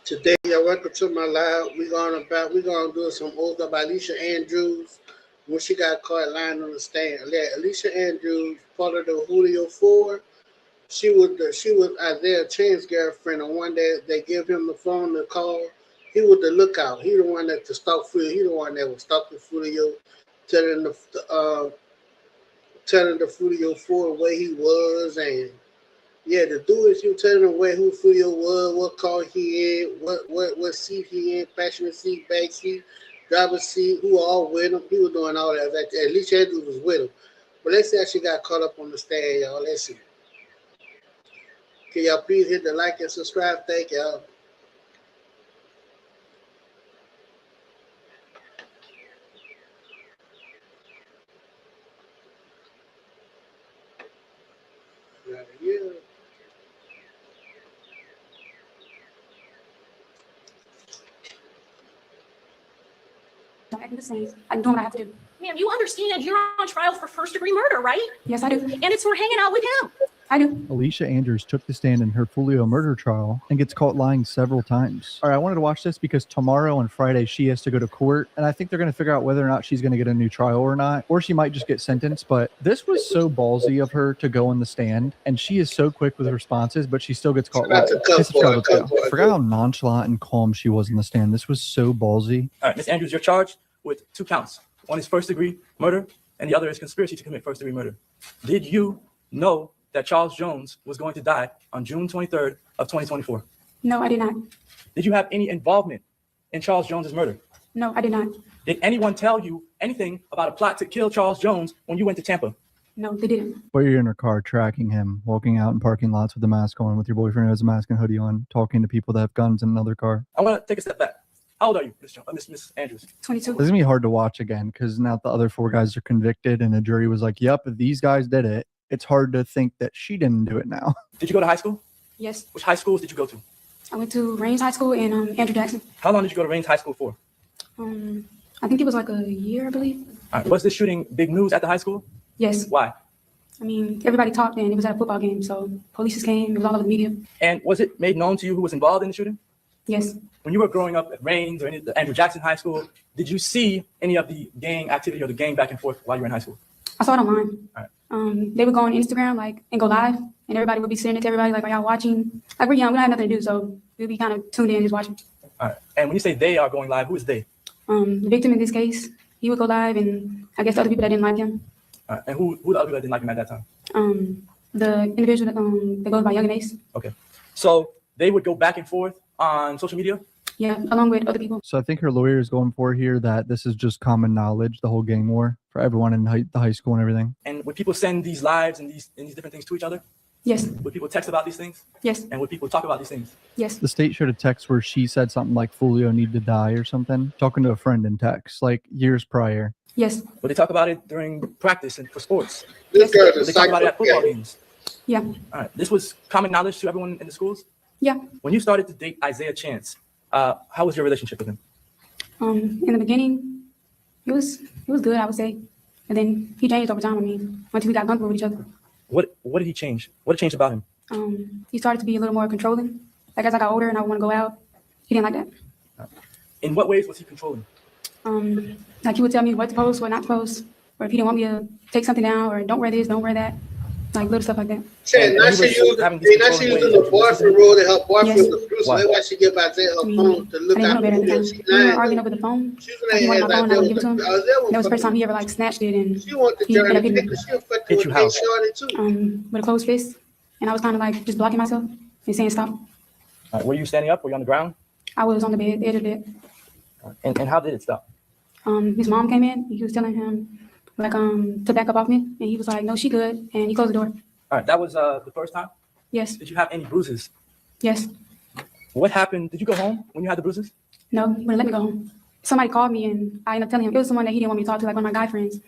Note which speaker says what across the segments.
Speaker 1: Today, welcome to my live. We're gonna do some oath about Aleisa Andrews when she got caught lying on the stand. Aleisa Andrews, part of the FOOIO0. She was Isaiah Chain's girlfriend, and one day they give him the phone to call. He was the lookout. He the one that to stalk FOOIO. He the one that was stalking FOOIO, telling telling the FOOIO4 where he was, and yeah, the dude is you telling him where who FOOIO was, what car he in, what seat he in, passenger seat, back seat, driver seat, who all with him. He was doing all that. At least Andrew was with him. But let's see how she got caught up on the stand, y'all. Let's see. Can y'all please hit the like and subscribe? Thank y'all. Yeah.
Speaker 2: I'm acting the same. I'm doing what I have to do.
Speaker 3: Ma'am, you understand you're on trial for first-degree murder, right?
Speaker 2: Yes, I do.
Speaker 3: And it's for hanging out with him.
Speaker 2: I do.
Speaker 4: Aleisa Andrews took the stand in her FOOIO murder trial and gets caught lying several times. All right, I wanted to watch this because tomorrow and Friday she has to go to court, and I think they're going to figure out whether or not she's going to get a new trial or not, or she might just get sentenced. But this was so ballsy of her to go on the stand, and she is so quick with her responses, but she still gets caught lying. I forgot how nonchalant and calm she was in the stand. This was so ballsy.
Speaker 5: All right, Ms. Andrews, you're charged with 2 counts. One is first-degree murder, and the other is conspiracy to commit first-degree murder. Did you know that Charles Jones was going to die on June 23rd of 2024?
Speaker 2: No, I did not.
Speaker 5: Did you have any involvement in Charles Jones's murder?
Speaker 2: No, I did not.
Speaker 5: Did anyone tell you anything about a plot to kill Charles Jones when you went to Tampa?
Speaker 2: No, they didn't.
Speaker 4: But you're in her car tracking him, walking out in parking lots with a mask on, with your boyfriend who has a mask and hoodie on, talking to people that have guns in another car.
Speaker 5: I want to take a step back. How old are you, Miss Andrews?
Speaker 2: 22.
Speaker 4: This is gonna be hard to watch again because now the other 4 guys are convicted and the jury was like, yep, these guys did it. It's hard to think that she didn't do it now.
Speaker 5: Did you go to high school?
Speaker 2: Yes.
Speaker 5: Which high schools did you go to?
Speaker 2: I went to Rains High School and Andrew Jackson.
Speaker 5: How long did you go to Rains High School for?
Speaker 2: I think it was like a year, I believe.
Speaker 5: All right. Was this shooting big news at the high school?
Speaker 2: Yes.
Speaker 5: Why?
Speaker 2: I mean, everybody talked and it was at a football game, so police just came. It was all over the media.
Speaker 5: And was it made known to you who was involved in the shooting?
Speaker 2: Yes.
Speaker 5: When you were growing up at Rains or any of the Andrew Jackson High School, did you see any of the gang activity or the gang back and forth while you were in high school?
Speaker 2: I saw it online.
Speaker 5: All right.
Speaker 2: They would go on Instagram and go live, and everybody would be sending it to everybody are y'all watching? We're young, we don't have nothing to do, so we'd be kind of tuned in just watching.
Speaker 5: All right. And when you say they are going live, who is they?
Speaker 2: The victim in this case, he would go live, and I guess the other people that didn't like him.
Speaker 5: All right. And who the other people that didn't like him at that time?
Speaker 2: The individual that goes by Young and Ace.
Speaker 5: Okay. So they would go back and forth on social media?
Speaker 2: Yeah, along with other people.
Speaker 4: So I think her lawyer is going for here that this is just common knowledge, the whole gang war for everyone in the high school and everything.
Speaker 5: And would people send these lives and these different things to each other?
Speaker 2: Yes.
Speaker 5: Would people text about these things?
Speaker 2: Yes.
Speaker 5: And would people talk about these things?
Speaker 2: Yes.
Speaker 4: The state showed a text where she said something like FOOIO need to die or something, talking to a friend in text, like years prior.
Speaker 2: Yes.
Speaker 5: Would they talk about it during practice and for sports?
Speaker 1: This girl
Speaker 5: Would
Speaker 1: is
Speaker 5: they talk about it at football games?
Speaker 2: Yeah.
Speaker 5: All right. This was common knowledge to everyone in the schools?
Speaker 2: Yeah.
Speaker 5: When you started to date Isaiah Chance, how was your relationship with him?
Speaker 2: In the beginning, it was good, I would say. And then he changed over time. I mean, once we got comfortable with each other.
Speaker 5: What did he change? What changed about him?
Speaker 2: He started to be a little more controlling. Like as I got older and I would want to go out, he didn't like that.
Speaker 5: In what ways was he controlling?
Speaker 2: Like he would tell me what to post, what not to post, or if he didn't want me to take something down, or don't wear this, don't wear that. Like little stuff like that.
Speaker 1: Now she using the boyfriend role to help boyfriend
Speaker 2: Yes.
Speaker 1: the producer. That's why she give Isaiah her phone to look
Speaker 2: I
Speaker 1: out
Speaker 2: didn't know better at
Speaker 1: for.
Speaker 2: the
Speaker 1: She
Speaker 2: time. We were
Speaker 1: lying.
Speaker 2: arguing over the phone.
Speaker 1: She was
Speaker 2: Like, he wanted my phone, I would give it to him.
Speaker 1: That
Speaker 2: That was the first time he ever like snatched it, and
Speaker 1: She want the
Speaker 2: he ended
Speaker 1: journey
Speaker 2: up hitting
Speaker 1: because
Speaker 2: me
Speaker 1: she'll fuck
Speaker 5: Hit
Speaker 1: with
Speaker 5: you
Speaker 1: Big
Speaker 5: how?
Speaker 1: Shorty too.
Speaker 2: with a closed fist, and I was kind of like just blocking myself and saying stop.
Speaker 5: Were you standing up? Were you on the ground?
Speaker 2: I was on the bed, the edge of the bed.
Speaker 5: And how did it stop?
Speaker 2: His mom came in. He was telling him like to back up off me, and he was like, "No, she good," and he closed the door.
Speaker 5: All right. That was the first time?
Speaker 2: Yes.
Speaker 5: Did you have any bruises?
Speaker 2: Yes.
Speaker 5: What happened? Did you go home when you had the bruises?
Speaker 2: No, he wouldn't let me go home. Somebody called me, and I ended up telling him it was someone that he didn't want me to talk to, like one of my guy friends.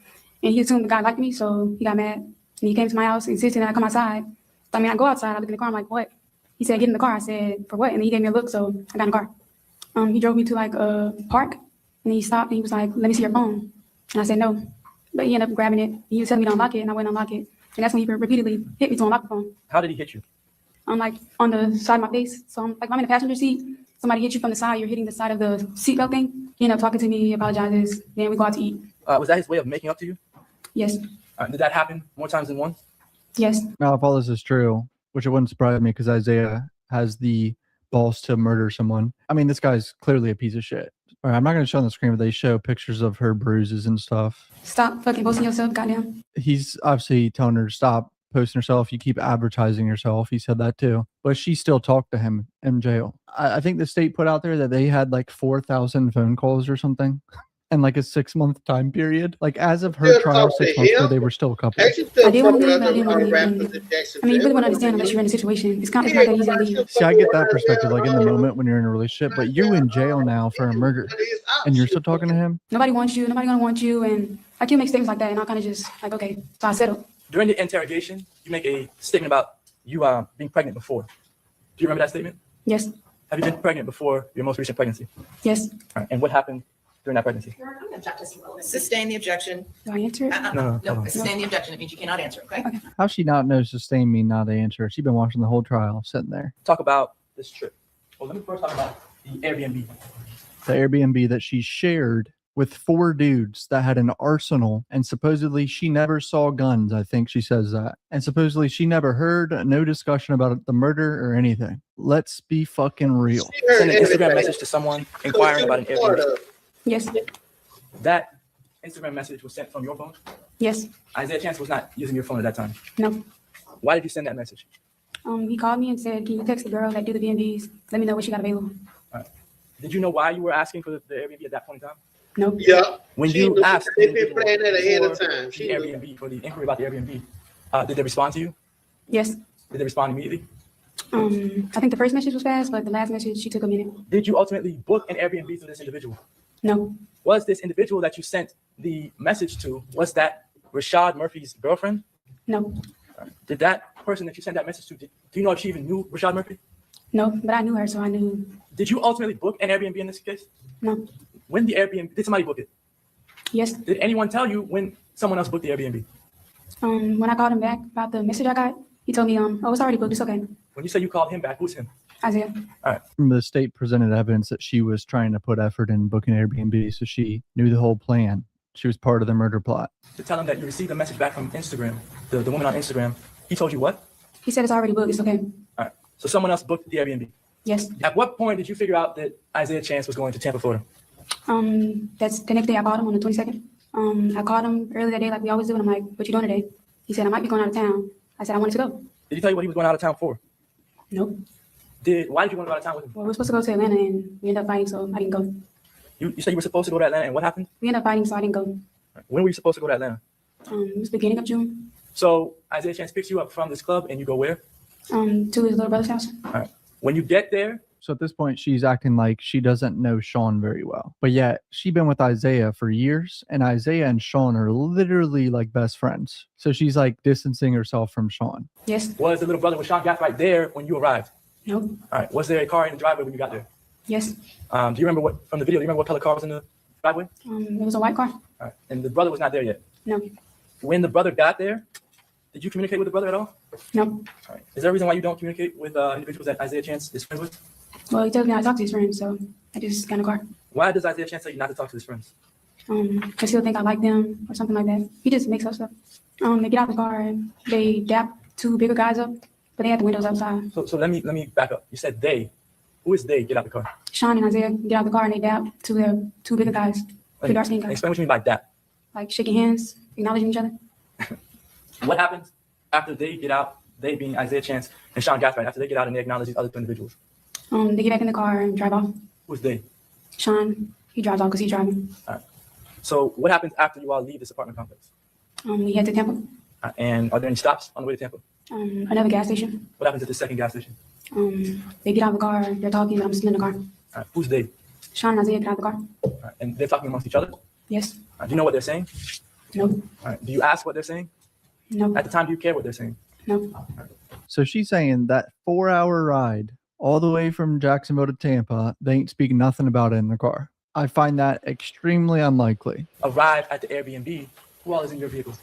Speaker 2: And he assumed the guy liked me, so he got mad. And he came to my house, insisting that I come outside. So, I mean, I go outside, I look in the car, I'm like, what? He said, get in the car. I said, for what? And he gave me a look, so I got in the car. He drove me to like a park, and he stopped, and he was like, let me see your phone. And I said, no. But he ended up grabbing it. He was telling me to unlock it, and I went and unlock it. And that's when he repeatedly hit me to unlock the phone.
Speaker 5: How did he hit you?
Speaker 2: I'm like on the side of my face. So I'm in the passenger seat, somebody hit you from the side, you're hitting the side of the seatbelt thing. He ended up talking to me, he apologizes, then we go out to eat.
Speaker 5: Was that his way of making up to you?
Speaker 2: Yes.
Speaker 5: Did that happen more times than one?
Speaker 2: Yes.
Speaker 4: Now, if all this is true, which it wouldn't surprise me because Isaiah has the balls to murder someone. I mean, this guy's clearly a piece of shit. All right, I'm not going to show on the screen, but they show pictures of her bruises and stuff.
Speaker 2: Stop fucking posting yourself, goddamn.
Speaker 4: He's obviously telling her to stop posting herself. You keep advertising yourself. He said that too. But she still talked to him in jail. I think the state put out there that they had like 4,000 phone calls or something. And like a 6-month time period. Like as of her
Speaker 1: Still
Speaker 4: trial
Speaker 1: talk to
Speaker 4: 6 months ago,
Speaker 1: him?
Speaker 4: they were still a couple.
Speaker 1: Actually, still
Speaker 2: I did want to
Speaker 1: talking
Speaker 2: leave, but I didn't want to leave.
Speaker 1: rappers in
Speaker 2: I mean, you
Speaker 1: Jacksonville.
Speaker 2: really want to understand unless you're in a situation. It's not that easy to leave.
Speaker 4: See, I get that perspective, like in the moment when you're in a relationship, but you're in jail now for a murder and you're still talking to him?
Speaker 2: Nobody wants you. Nobody gonna want you. And I can make statements like that, and I'll kind of just like, okay, so I settled.
Speaker 5: During the interrogation, you make a statement about you being pregnant before. Do you remember that statement?
Speaker 2: Yes.
Speaker 5: Have you been pregnant before your most recent pregnancy?
Speaker 2: Yes.
Speaker 5: All right. And what happened during that pregnancy?
Speaker 6: Sustain the objection.
Speaker 2: Do I answer it?
Speaker 5: No.
Speaker 6: Sustain the objection. It means you cannot answer, okay?
Speaker 4: How's she not know sustain me not to answer? She's been watching the whole trial, sitting there.
Speaker 5: Talk about this trip. Well, let me first talk about the Airbnb.
Speaker 4: The Airbnb that she shared with 4 dudes that had an arsenal, and supposedly she never saw guns. I think she says that. And supposedly she never heard no discussion about the murder or anything. Let's be fucking real.
Speaker 5: Send an Instagram message to someone inquiring about an Airbnb.
Speaker 2: Yes.
Speaker 5: That Instagram message was sent from your phone?
Speaker 2: Yes.
Speaker 5: Isaiah Chance was not using your phone at that time.
Speaker 2: No.
Speaker 5: Why did you send that message?
Speaker 2: He called me and said, can you text the girl that do the B&Bs? Let me know what she got available.
Speaker 5: Did you know why you were asking for the Airbnb at that point in time?
Speaker 2: No.
Speaker 1: Yeah.
Speaker 5: When
Speaker 1: She
Speaker 5: you
Speaker 1: knew-
Speaker 5: asked
Speaker 1: they've
Speaker 5: the
Speaker 1: been
Speaker 5: individual
Speaker 1: planning that ahead of
Speaker 5: for
Speaker 1: time.
Speaker 5: the
Speaker 1: She knew.
Speaker 5: Airbnb, for the inquiry about the Airbnb, did they respond to you?
Speaker 2: Yes.
Speaker 5: Did they respond immediately?
Speaker 2: I think the first message was fast, but the last message, she took a minute.
Speaker 5: Did you ultimately book an Airbnb through this individual?
Speaker 2: No.
Speaker 5: Was this individual that you sent the message to, was that Rashad Murphy's girlfriend?
Speaker 2: No.
Speaker 5: Did that person that you sent that message to, do you know if she even knew Rashad Murphy?
Speaker 2: No, but I knew her, so I knew.
Speaker 5: Did you ultimately book an Airbnb in this case?
Speaker 2: No.
Speaker 5: When the Airbnb, did somebody book it?
Speaker 2: Yes.
Speaker 5: Did anyone tell you when someone else booked the Airbnb?
Speaker 2: When I called him back about the message I got, he told me, oh, it's already booked. It's okay.
Speaker 5: When you say you called him back, who's him?
Speaker 2: Isaiah.
Speaker 4: The state presented evidence that she was trying to put effort in booking Airbnb, so she knew the whole plan. She was part of the murder plot.
Speaker 5: To tell him that you received a message back from Instagram, the woman on Instagram, he told you what?
Speaker 2: He said it's already booked. It's okay.
Speaker 5: All right. So someone else booked the Airbnb.
Speaker 2: Yes.
Speaker 5: At what point did you figure out that Isaiah Chance was going to Tampa, Florida?
Speaker 2: That's the next day I called him on the 22nd. I called him early that day like we always do, and I'm like, what you doing today? He said, I might be going out of town. I said, I wanted to go.
Speaker 5: Did he tell you what he was going out of town for?
Speaker 2: Nope.
Speaker 5: Why did you want to go out of town with him?
Speaker 2: Well, we were supposed to go to Atlanta, and we ended up fighting, so I didn't go.
Speaker 5: You said you were supposed to go to Atlanta, and what happened?
Speaker 2: We ended up fighting, so I didn't go.
Speaker 5: When were you supposed to go to Atlanta?
Speaker 2: It was beginning of June.
Speaker 5: So Isaiah Chance picks you up from this club, and you go where?
Speaker 2: To his little brother's house.
Speaker 5: All right. When you get there,
Speaker 4: So at this point, she's acting like she doesn't know Sean very well. But yet, she's been with Isaiah for years, and Isaiah and Sean are literally like best friends. So she's like distancing herself from Sean.
Speaker 2: Yes.
Speaker 5: was the little brother with Sean Gaff right there when you arrived?
Speaker 2: Nope.
Speaker 5: All right. Was there a car in the driveway when you got there?
Speaker 2: Yes.
Speaker 5: Do you remember from the video, do you remember what color car was in the driveway?
Speaker 2: It was a white car.
Speaker 5: All right. And the brother was not there yet.
Speaker 2: No.
Speaker 5: When the brother got there, did you communicate with the brother at all?
Speaker 2: No.
Speaker 5: All right. Is there a reason why you don't communicate with individuals that Isaiah Chance is friends with?
Speaker 2: Well, he tells me not to talk to his friends, so I just got in the car.
Speaker 5: Why does Isaiah Chance tell you not to talk to his friends?
Speaker 2: Because he'll think I like them or something like that. He just makes up stuff. They get out the car and they dap 2 bigger guys up, but they had the windows outside.
Speaker 5: So let me back up. You said they. Who is they? Get out the car.
Speaker 2: Sean and Isaiah get out the car and they dap 2 bigger guys, 2 dark-skinned guys.
Speaker 5: Explain what you mean by that.
Speaker 2: Like shaking hands, acknowledging each other.
Speaker 5: What happens after they get out, they being Isaiah Chance and Sean Gafford, after they get out and they acknowledge these other 2 individuals?
Speaker 2: They get back in the car and drive off.
Speaker 5: Who's they?
Speaker 2: Sean, he drives off because he's driving.
Speaker 5: All right. So what happens after you all leave this apartment complex?
Speaker 2: We head to Tampa.
Speaker 5: And are there any stops on the way to Tampa?
Speaker 2: Another gas station.
Speaker 5: What happens at the second gas station?
Speaker 2: They get out of the car, they're talking, but I'm still in the car.
Speaker 5: All right. Who's they?
Speaker 2: Sean and Isaiah get out of the car.
Speaker 5: All right. And they're talking amongst each other?
Speaker 2: Yes.
Speaker 5: Do you know what they're saying?
Speaker 2: No.
Speaker 5: All right. Do you ask what they're saying?
Speaker 2: No.
Speaker 5: At the time, do you care what they're saying?
Speaker 2: No.
Speaker 4: So she's saying that 4-hour ride all the way from Jacksonville to Tampa, they ain't speaking nothing about it in the car. I find that extremely unlikely.
Speaker 5: Arrive at the Airbnb. Who all is in your vehicle?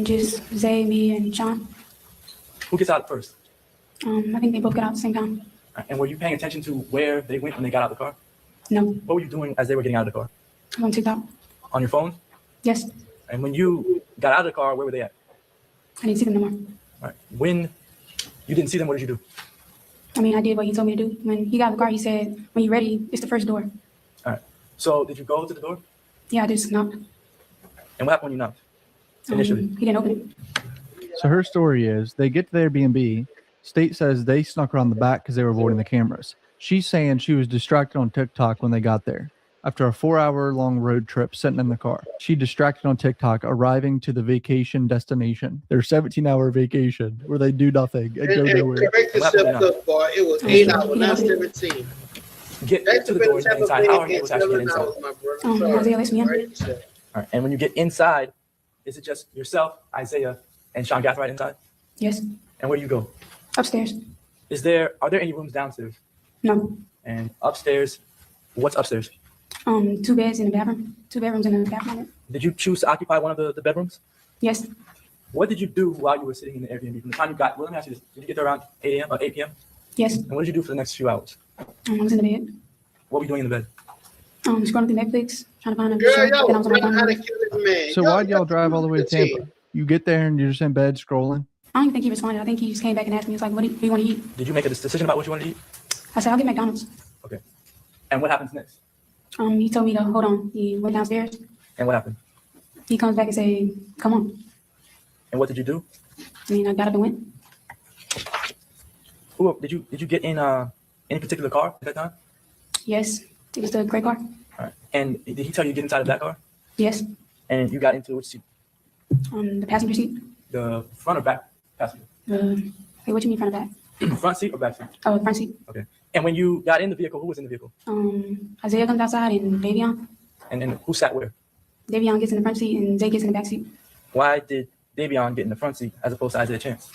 Speaker 2: Just Zay, me, and Sean.
Speaker 5: Who gets out first?
Speaker 2: I think they both get out at the same time.
Speaker 5: And were you paying attention to where they went when they got out of the car?
Speaker 2: No.
Speaker 5: What were you doing as they were getting out of the car?
Speaker 2: I'm on TikTok.
Speaker 5: On your phone?
Speaker 2: Yes.
Speaker 5: And when you got out of the car, where were they at?
Speaker 2: I didn't see them no more.
Speaker 5: All right. When you didn't see them, what did you do?
Speaker 2: I mean, I did what he told me to do. When he got out of the car, he said, when you're ready, it's the first door.
Speaker 5: All right. So did you go to the door?
Speaker 2: Yeah, I just knocked.
Speaker 5: And what happened when you knocked? Initially.
Speaker 2: He didn't open it.
Speaker 4: So her story is they get to the Airbnb. State says they snuck around the back because they were avoiding the cameras. She's saying she was distracted on TikTok when they got there. After a 4-hour-long road trip sitting in the car, she distracted on TikTok, arriving to the vacation destination. Their 17-hour vacation where they do nothing and go nowhere.
Speaker 1: Correct yourself up, boy. It was 8 hours, not 17.
Speaker 5: Get to the door inside. How hard was actually get inside?
Speaker 2: Isaiah, let me in.
Speaker 5: All right. And when you get inside, is it just yourself, Isaiah, and Sean Gathright inside?
Speaker 2: Yes.
Speaker 5: And where do you go?
Speaker 2: Upstairs.
Speaker 5: Are there any rooms downstairs?
Speaker 2: No.
Speaker 5: And upstairs, what's upstairs?
Speaker 2: 2 beds in the bathroom. 2 bedrooms in the bathroom.
Speaker 5: Did you choose to occupy one of the bedrooms?
Speaker 2: Yes.
Speaker 5: What did you do while you were sitting in the Airbnb? From the time you got, well, let me ask you this. Did you get there around 8 a.m. or 8 p.m.?
Speaker 2: Yes.
Speaker 5: And what did you do for the next few hours?
Speaker 2: I was in the bed.
Speaker 5: What were you doing in the bed?
Speaker 2: Scrolling through Netflix, trying to find a
Speaker 1: Girl,
Speaker 2: show. Then I
Speaker 1: y'all
Speaker 2: was on my
Speaker 1: know how to
Speaker 2: phone.
Speaker 1: kill this man.
Speaker 4: So why'd y'all drive all the way to Tampa? You get there and you're just in bed scrolling?
Speaker 2: I don't even think he responded. I think he just came back and asked me, he was like, what do you want to eat?
Speaker 5: Did you make a decision about what you wanted to eat?
Speaker 2: I said, I'll get McDonald's.
Speaker 5: Okay. And what happens next?
Speaker 2: He told me to hold on. He went downstairs.
Speaker 5: And what happened?
Speaker 2: He comes back and say, come on.
Speaker 5: And what did you do?
Speaker 2: I mean, I got up and went.
Speaker 5: Did you get in any particular car at that time?
Speaker 2: Yes. It was the gray car.
Speaker 5: All right. And did he tell you to get inside of that car?
Speaker 2: Yes.
Speaker 5: And you got into which seat?
Speaker 2: The passenger seat.
Speaker 5: The front or back passenger?
Speaker 2: Wait, what you mean front or back?
Speaker 5: Front seat or back seat?
Speaker 2: Oh, front seat.
Speaker 5: Okay. And when you got in the vehicle, who was in the vehicle?
Speaker 2: Isaiah comes outside and Davion.
Speaker 5: And then who sat where?
Speaker 2: Davion gets in the front seat and Zay gets in the back seat.
Speaker 5: Why did Davion get in the front seat as opposed to Isaiah Chance?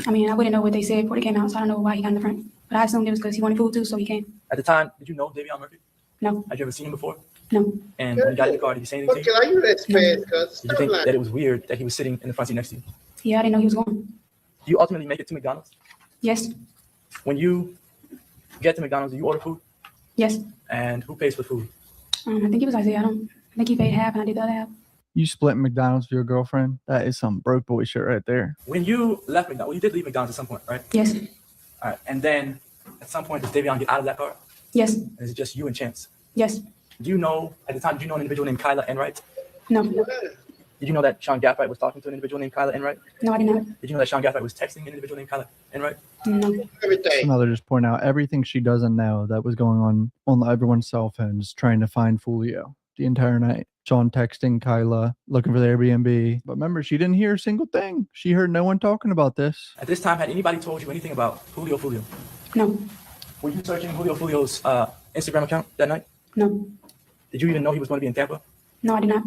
Speaker 2: I mean, I wouldn't know what they said before they came out, so I don't know why he got in the front. But I assumed it was because he wanted food too, so he came.
Speaker 5: At the time, did you know Davion Murphy?
Speaker 2: No.
Speaker 5: Had you ever seen him before?
Speaker 2: No.
Speaker 5: And when you got in the car, did he say anything to you?
Speaker 1: Okay, are you that fast, cuz?
Speaker 5: Did you think that it was weird that he was sitting in the front seat next to you?
Speaker 2: Yeah, I didn't know he was going.
Speaker 5: Do you ultimately make it to McDonald's?
Speaker 2: Yes.
Speaker 5: When you get to McDonald's, do you order food?
Speaker 2: Yes.
Speaker 5: And who pays for food?
Speaker 2: I think it was Isaiah. I think he paid half and I did the other half.
Speaker 4: You split McDonald's with your girlfriend? That is some broke boy shit right there.
Speaker 5: When you left McDonald's, well, you did leave McDonald's at some point, right?
Speaker 2: Yes.
Speaker 5: All right. And then at some point, does Davion get out of that car?
Speaker 2: Yes.
Speaker 5: And is it just you and Chance?
Speaker 2: Yes.
Speaker 5: Do you know, at the time, did you know an individual named Kyla Enright?
Speaker 2: No.
Speaker 5: Did you know that Sean Gathright was talking to an individual named Kyla Enright?
Speaker 2: No, I did not.
Speaker 5: Did you know that Sean Gathright was texting an individual named Kyla Enright?
Speaker 2: No.
Speaker 1: Everything.
Speaker 4: Another just point out everything she doesn't know that was going on everyone's cell phones trying to find FOOIO the entire night. Sean texting Kyla, looking for the Airbnb. But remember, she didn't hear a single thing. She heard no one talking about this.
Speaker 5: At this time, had anybody told you anything about FOOIO?
Speaker 2: No.
Speaker 5: Were you searching FOOIO's Instagram account that night?
Speaker 2: No.
Speaker 5: Did you even know he was going to be in Tampa?
Speaker 2: No, I did not.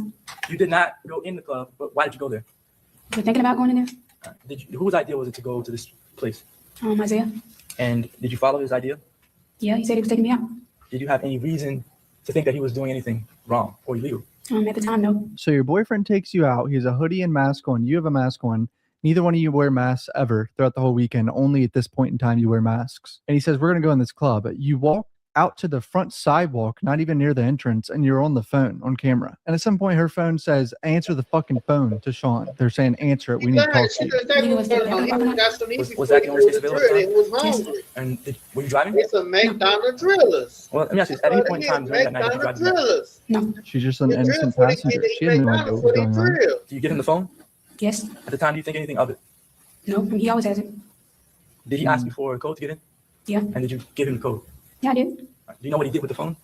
Speaker 5: You did not go in the club, but why did you go there?
Speaker 2: You're thinking about going in there?
Speaker 5: Whose idea was it to go to this place?
Speaker 2: Isaiah.
Speaker 5: And did you follow his idea?
Speaker 2: Yeah, he said he was taking me out.
Speaker 5: Did you have any reason to think that he was doing anything wrong or illegal?
Speaker 2: At the time, no.
Speaker 4: So your boyfriend takes you out. He has a hoodie and mask on. You have a mask on. Neither one of you wear masks ever throughout the whole weekend. Only at this point in time you wear masks. And he says, we're going to go in this club. You walk out to the front sidewalk, not even near the entrance, and you're on the phone on camera. And at some point, her phone says, answer the fucking phone to Sean. They're saying, answer it. We need to talk to you.
Speaker 5: Was that the only space available at the time?
Speaker 1: It was hungry.
Speaker 5: And were you driving?
Speaker 1: It's a McDonald's drillers.
Speaker 5: Well, let me ask you this. At any point in time during that night, did you drive?
Speaker 1: drillers.
Speaker 2: No.
Speaker 4: She's just an innocent passenger. She didn't know what was going on.
Speaker 5: Do you get him the phone?
Speaker 2: Yes.
Speaker 5: At the time, do you think anything of it?
Speaker 2: No. He always has it.
Speaker 5: Did he ask you for a code to get in?
Speaker 2: Yeah.
Speaker 5: And did you give him the code?
Speaker 2: Yeah, I did.
Speaker 5: Do you know what he did with the phone?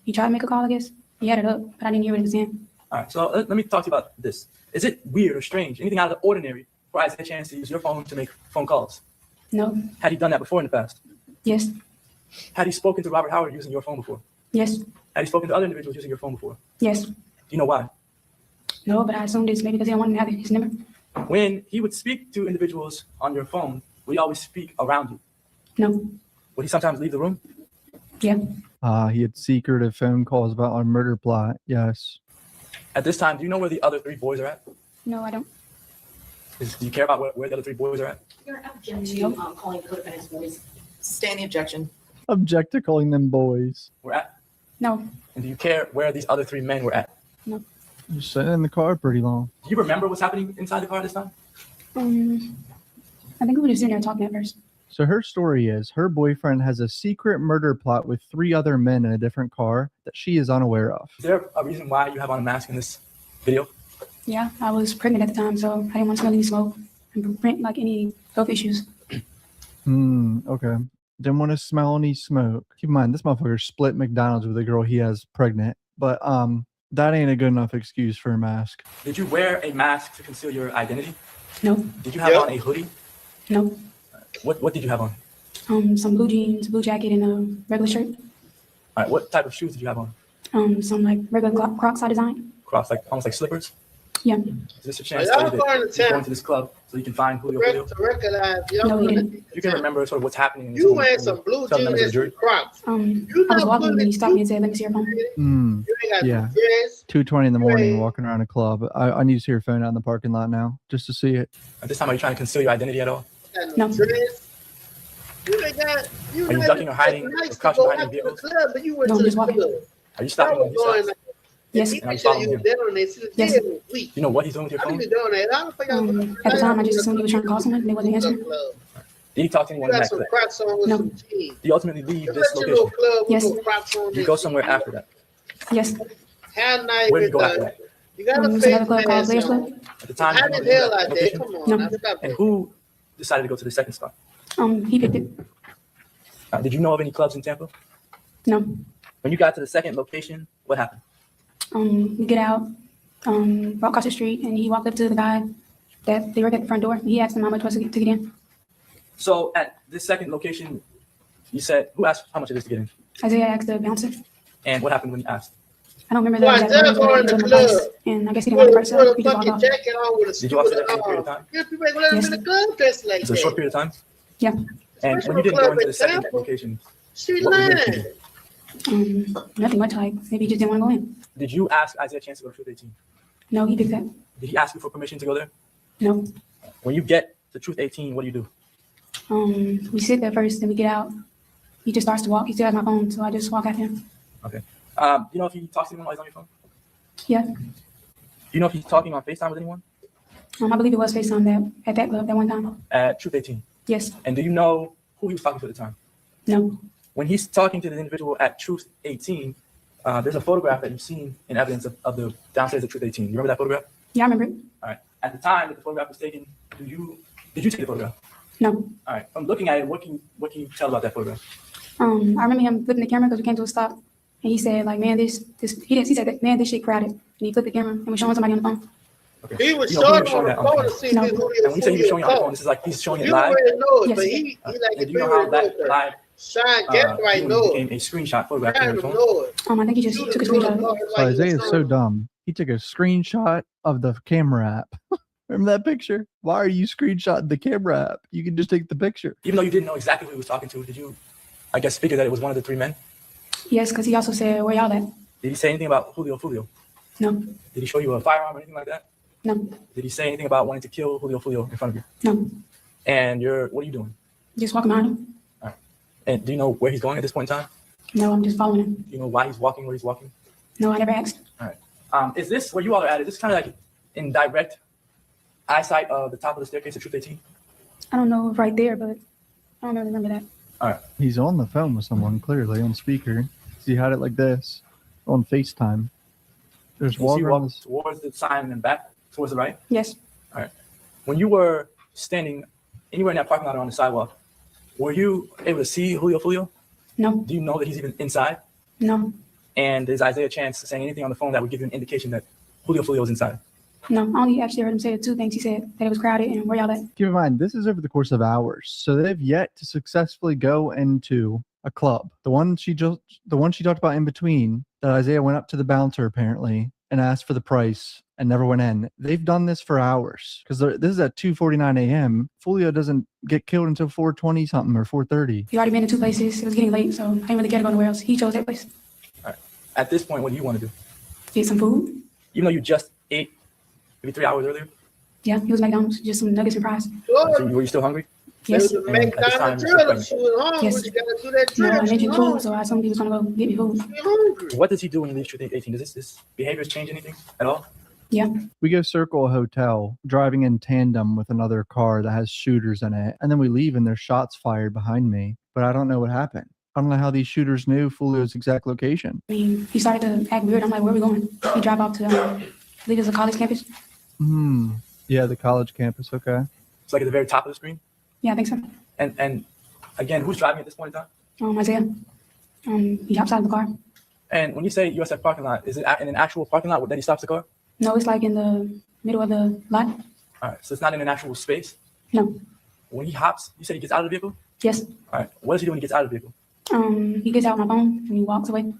Speaker 2: He tried to make a call, I guess. He had it up, but I didn't hear what he was saying.
Speaker 5: All right, so let me talk to you about this. Is it weird or strange, anything out of the ordinary, for Isaiah Chance to use your phone to make phone calls?
Speaker 2: No.
Speaker 5: Had he done that before in the past?
Speaker 2: Yes.
Speaker 5: Had he spoken to Robert Howard using your phone before?
Speaker 2: Yes.
Speaker 5: Had he spoken to other individuals using your phone before?
Speaker 2: Yes.
Speaker 5: Do you know why?
Speaker 2: No, but I assumed it's maybe because he don't want to have his number.
Speaker 5: When he would speak to individuals on your phone, would he always speak around you?
Speaker 2: No.
Speaker 5: Would he sometimes leave the room?
Speaker 2: Yeah.
Speaker 4: He had secretive phone calls about our murder plot. Yes.
Speaker 5: At this time, do you know where the other 3 boys are at?
Speaker 2: No, I don't.
Speaker 5: Do you care about where the other 3 boys are at?
Speaker 3: You're object to calling co-defendants boys.
Speaker 6: Sustain the objection.
Speaker 4: Object to calling them boys.
Speaker 5: were at?
Speaker 2: No,
Speaker 5: And do you care where these other three men were at?
Speaker 2: no.
Speaker 4: You're sitting in the car pretty long.
Speaker 5: Do you remember what's happening inside the car this time?
Speaker 2: I think we were just sitting there talking at first.
Speaker 4: So her story is her boyfriend has a secret murder plot with 3 other men in a different car that she is unaware of.
Speaker 5: Is there a reason why you have on a mask in this video?
Speaker 2: Yeah, I was pregnant at the time, so I didn't want to smell any smoke and prevent like any health issues.
Speaker 4: Okay. Didn't want to smell any smoke. Keep in mind, this motherfucker split McDonald's with a girl he has pregnant. But that ain't a good enough excuse for a mask.
Speaker 5: Did you wear a mask to conceal your identity?
Speaker 2: No,
Speaker 5: Did you have on a hoodie?
Speaker 2: no.
Speaker 5: What did you have on?
Speaker 2: Some blue jeans, blue jacket, and a regular shirt.
Speaker 5: All right, what type of shoes did you have on?
Speaker 2: Some like regular Crocs I designed.
Speaker 5: Crocs, like almost like slippers?
Speaker 2: Yeah.
Speaker 5: Is this a chance
Speaker 1: Y'all
Speaker 5: that
Speaker 1: going to
Speaker 5: you're
Speaker 1: town.
Speaker 5: going to this club so you can find Julio?
Speaker 1: To recognize, y'all
Speaker 2: No, he
Speaker 1: gonna-
Speaker 2: didn't.
Speaker 5: You can remember sort of what's happening in this
Speaker 1: You
Speaker 5: moment
Speaker 1: wearing
Speaker 5: when
Speaker 1: some
Speaker 5: you
Speaker 1: blue
Speaker 5: tell members of the
Speaker 1: jeans
Speaker 5: jury.
Speaker 1: and Crocs.
Speaker 2: I
Speaker 1: You
Speaker 2: was
Speaker 1: not
Speaker 2: walking and he
Speaker 1: putting-
Speaker 2: stopped me and said, "Let me see your phone."
Speaker 1: You ain't got
Speaker 4: Yeah.
Speaker 1: no dress.
Speaker 4: 2:20 in the morning,
Speaker 1: Right.
Speaker 4: walking around a club. I need to see your phone out in the parking lot now, just to see it.
Speaker 5: At this time, are you trying to conceal your identity at all?
Speaker 1: Got
Speaker 2: No.
Speaker 1: dress. You ain't got.
Speaker 5: Are you
Speaker 1: not
Speaker 5: ducking or hiding
Speaker 1: even
Speaker 5: or
Speaker 1: nice to
Speaker 5: crouching
Speaker 1: go
Speaker 5: behind
Speaker 1: out
Speaker 5: your
Speaker 1: to the
Speaker 5: vehicles?
Speaker 1: club, but you went
Speaker 2: No,
Speaker 1: to
Speaker 2: I'm
Speaker 1: the
Speaker 2: just walking.
Speaker 1: club.
Speaker 5: Are you
Speaker 1: I
Speaker 5: stopping when
Speaker 1: was
Speaker 5: he
Speaker 1: going.
Speaker 5: stops?
Speaker 2: Yes.
Speaker 1: He
Speaker 5: And I'm
Speaker 1: picture
Speaker 5: following
Speaker 1: you
Speaker 5: him.
Speaker 1: down on that. She was
Speaker 2: Yes.
Speaker 1: dead in a week.
Speaker 5: You know what he's doing with your
Speaker 1: I
Speaker 5: phone?
Speaker 1: be doing that. I don't think I
Speaker 2: At the time, I just assumed he was trying to call someone and they wasn't answering.
Speaker 5: Did he talk to
Speaker 1: You
Speaker 5: anyone in
Speaker 1: got
Speaker 5: that
Speaker 1: some
Speaker 5: clip?
Speaker 1: Crocs on with
Speaker 2: No.
Speaker 1: some jeans.
Speaker 5: Did you ultimately leave
Speaker 1: Just
Speaker 5: this
Speaker 1: let your little
Speaker 5: location?
Speaker 1: club with
Speaker 2: Yes.
Speaker 1: some Crocs on.
Speaker 5: Did you go somewhere after that?
Speaker 2: Yes.
Speaker 1: How nice
Speaker 5: Where did
Speaker 1: is
Speaker 5: you go after
Speaker 1: that?
Speaker 5: that?
Speaker 1: You got a
Speaker 2: It's
Speaker 1: face
Speaker 2: another club called
Speaker 1: mask
Speaker 2: Players
Speaker 1: on.
Speaker 2: Club.
Speaker 5: At the time,
Speaker 1: How
Speaker 5: you
Speaker 1: the
Speaker 5: know that
Speaker 1: hell out there?
Speaker 5: location?
Speaker 1: Come on,
Speaker 2: No.
Speaker 1: now, stop
Speaker 5: And
Speaker 1: that.
Speaker 5: who decided to go to the second spot?
Speaker 2: He picked it.
Speaker 5: Did you know of any clubs in Tampa?
Speaker 2: No.
Speaker 5: When you got to the second location, what happened?
Speaker 2: We get out, walk across the street, and he walked up to the guy that they work at the front door. He asked him how much was to get in.
Speaker 5: So at this second location, you said, who asked how much it is to get in?
Speaker 2: Isaiah asked the bouncer.
Speaker 5: And what happened when you asked?
Speaker 2: I don't remember the
Speaker 1: Why,
Speaker 2: exact
Speaker 1: they're
Speaker 2: words, but
Speaker 1: going
Speaker 2: he
Speaker 1: to
Speaker 2: told him
Speaker 1: the
Speaker 2: the price.
Speaker 1: club.
Speaker 2: And I guess he didn't like the price, so
Speaker 1: Put
Speaker 2: he
Speaker 1: a
Speaker 2: just walked
Speaker 1: fucking
Speaker 2: off.
Speaker 1: jacket on with a
Speaker 5: Did you also
Speaker 1: stupid
Speaker 5: that for a period of
Speaker 1: arm.
Speaker 5: time?
Speaker 1: Yeah, people ain't gonna let
Speaker 2: Yes.
Speaker 1: him in the club dressed like
Speaker 5: It's a short
Speaker 1: that.
Speaker 5: period of time.
Speaker 2: Yeah.
Speaker 5: And
Speaker 1: Especially
Speaker 5: when you didn't go
Speaker 1: club
Speaker 5: into
Speaker 1: in
Speaker 5: the second
Speaker 1: Tampa.
Speaker 5: location,
Speaker 1: She
Speaker 5: what were you
Speaker 1: lying.
Speaker 5: thinking?
Speaker 2: Nothing much, like maybe he just didn't want to go in.
Speaker 5: Did you ask Isaiah Chance to go to Truth 18?
Speaker 2: No, he picked that.
Speaker 5: Did he ask you for permission to go there?
Speaker 2: No.
Speaker 5: When you get to Truth 18, what do you do?
Speaker 2: We sit there first, then we get out. He just starts to walk. He still has my phone, so I just walk after him.
Speaker 5: Okay. You know if he talks to anyone while he's on your phone?
Speaker 2: Yeah.
Speaker 5: Do you know if he's talking on FaceTime with anyone?
Speaker 2: I believe it was FaceTime that at that club that one time.
Speaker 5: At Truth 18.
Speaker 2: Yes.
Speaker 5: And do you know who he was talking to at the time?
Speaker 2: No.
Speaker 5: When he's talking to the individual at Truth 18, there's a photograph that you've seen in evidence of the downstairs of Truth 18. You remember that photograph?
Speaker 2: Yeah, I remember it.
Speaker 5: All right. At the time that the photograph was taken, did you take the photograph?
Speaker 2: No.
Speaker 5: All right. From looking at it, what can you tell about that photograph?
Speaker 2: I remember him flipping the camera because we came to a stop, and he said, like, man, this he said that, man, this shit crowded, and he flipped the camera and was showing somebody on the phone.
Speaker 5: Okay.
Speaker 1: He was
Speaker 5: You know who
Speaker 1: showing
Speaker 5: was
Speaker 1: on the
Speaker 5: that
Speaker 1: phone to
Speaker 5: phone?
Speaker 1: see
Speaker 2: No.
Speaker 1: if
Speaker 5: And when you say he was showing you on the phone, this is like he's showing it
Speaker 1: You
Speaker 5: live.
Speaker 1: already know it,
Speaker 2: Yes.
Speaker 1: but he like
Speaker 5: And
Speaker 1: if
Speaker 5: do you
Speaker 1: you
Speaker 5: know how
Speaker 1: already know
Speaker 5: that
Speaker 1: it.
Speaker 5: live
Speaker 1: Shine, get right, know
Speaker 5: became
Speaker 1: it.
Speaker 5: a screenshot photograph
Speaker 1: Kind
Speaker 5: on
Speaker 1: of
Speaker 5: your phone?
Speaker 1: know it.
Speaker 2: I think he just took a screenshot of it.
Speaker 4: So Isaiah is so dumb. He took a screenshot of the camera app. Remember that picture? Why are you screenshotting the camera app? You can just take the picture.
Speaker 5: Even though you didn't know exactly who he was talking to, did you, I guess, figure that it was one of the three men?
Speaker 2: Yes, because he also said, where y'all at?
Speaker 5: Did he say anything about Julio?
Speaker 2: No.
Speaker 5: Did he show you a firearm or anything like that?
Speaker 2: No.
Speaker 5: Did he say anything about wanting to kill Julio in front of you?
Speaker 2: No.
Speaker 5: And what are you doing?
Speaker 2: Just walking behind him.
Speaker 5: And do you know where he's going at this point in time?
Speaker 2: No, I'm just following him.
Speaker 5: Do you know why he's walking where he's walking?
Speaker 2: No, I never asked.
Speaker 5: Is this where you all are at? Is this kind of like in direct eyesight of the top of the staircase at Truth 18?
Speaker 2: I don't know if right there, but I don't really remember that.
Speaker 4: He's on the phone with someone, clearly, on speaker. He had it like this on FaceTime. There's
Speaker 5: You see walk
Speaker 4: Walgreens.
Speaker 5: towards the sign and then back towards the right?
Speaker 2: Yes.
Speaker 5: When you were standing anywhere in that parking lot or on the sidewalk, were you able to see Julio?
Speaker 2: No.
Speaker 5: Do you know that he's even inside?
Speaker 2: No.
Speaker 5: And is Isaiah Chance saying anything on the phone that would give you an indication that Julio is inside?
Speaker 2: No. I only actually heard him say two things. He said that it was crowded and where y'all at.
Speaker 4: Keep in mind, this is over the course of hours. So they've yet to successfully go into a club. The one she talked about in between, that Isaiah went up to the bouncer apparently and asked for the price and never went in. They've done this for hours because this is at 2:49 a.m. FOOIO doesn't get killed until 4:20 something or 4:30.
Speaker 2: He already been to two places. It was getting late, so I didn't really care to go nowhere else. He chose that place.
Speaker 5: At this point, what do you want to do?
Speaker 2: Get some food.
Speaker 5: Even though you just ate maybe 3 hours earlier,
Speaker 2: Yeah, he was McDonald's, just some nuggets and fries.
Speaker 5: so were you still hungry?
Speaker 2: Yes.
Speaker 1: It was a
Speaker 5: And at this time,
Speaker 1: McDonald's
Speaker 5: you're still
Speaker 1: drill. She was hungry.
Speaker 2: Yes.
Speaker 1: She got to do that
Speaker 2: No,
Speaker 1: drill.
Speaker 2: I
Speaker 1: She
Speaker 2: mentioned
Speaker 1: was
Speaker 2: food,
Speaker 1: hungry.
Speaker 2: so I assumed he was gonna go get me food.
Speaker 1: She hungry.
Speaker 5: What does he do when he leaves Truth 18? Does this behaviors change anything at all?
Speaker 2: Yeah.
Speaker 4: We go circle a hotel, driving in tandem with another car that has shooters in it. And then we leave and there's shots fired behind me. But I don't know what happened. I don't know how these shooters knew FOOIO's exact location.
Speaker 2: I mean, he started to act weird. I'm like, where are we going? He drive off to, I believe it was a college campus.
Speaker 4: Yeah, the college campus. Okay.
Speaker 5: It's like at the very top of the screen.
Speaker 2: Yeah, I think so.
Speaker 5: And again, who's driving at this point in time?
Speaker 2: Isaiah. He hops out of the car.
Speaker 5: And when you say USF parking lot, is it in an actual parking lot that he stops the car?
Speaker 2: No, it's like in the middle of the lot.
Speaker 5: All right, so it's not in an actual space.
Speaker 2: No.
Speaker 5: When he hops, you said he gets out of the vehicle?
Speaker 2: Yes.
Speaker 5: All right, what does he do when he gets out of the vehicle?
Speaker 2: He gets out my phone and he walks away.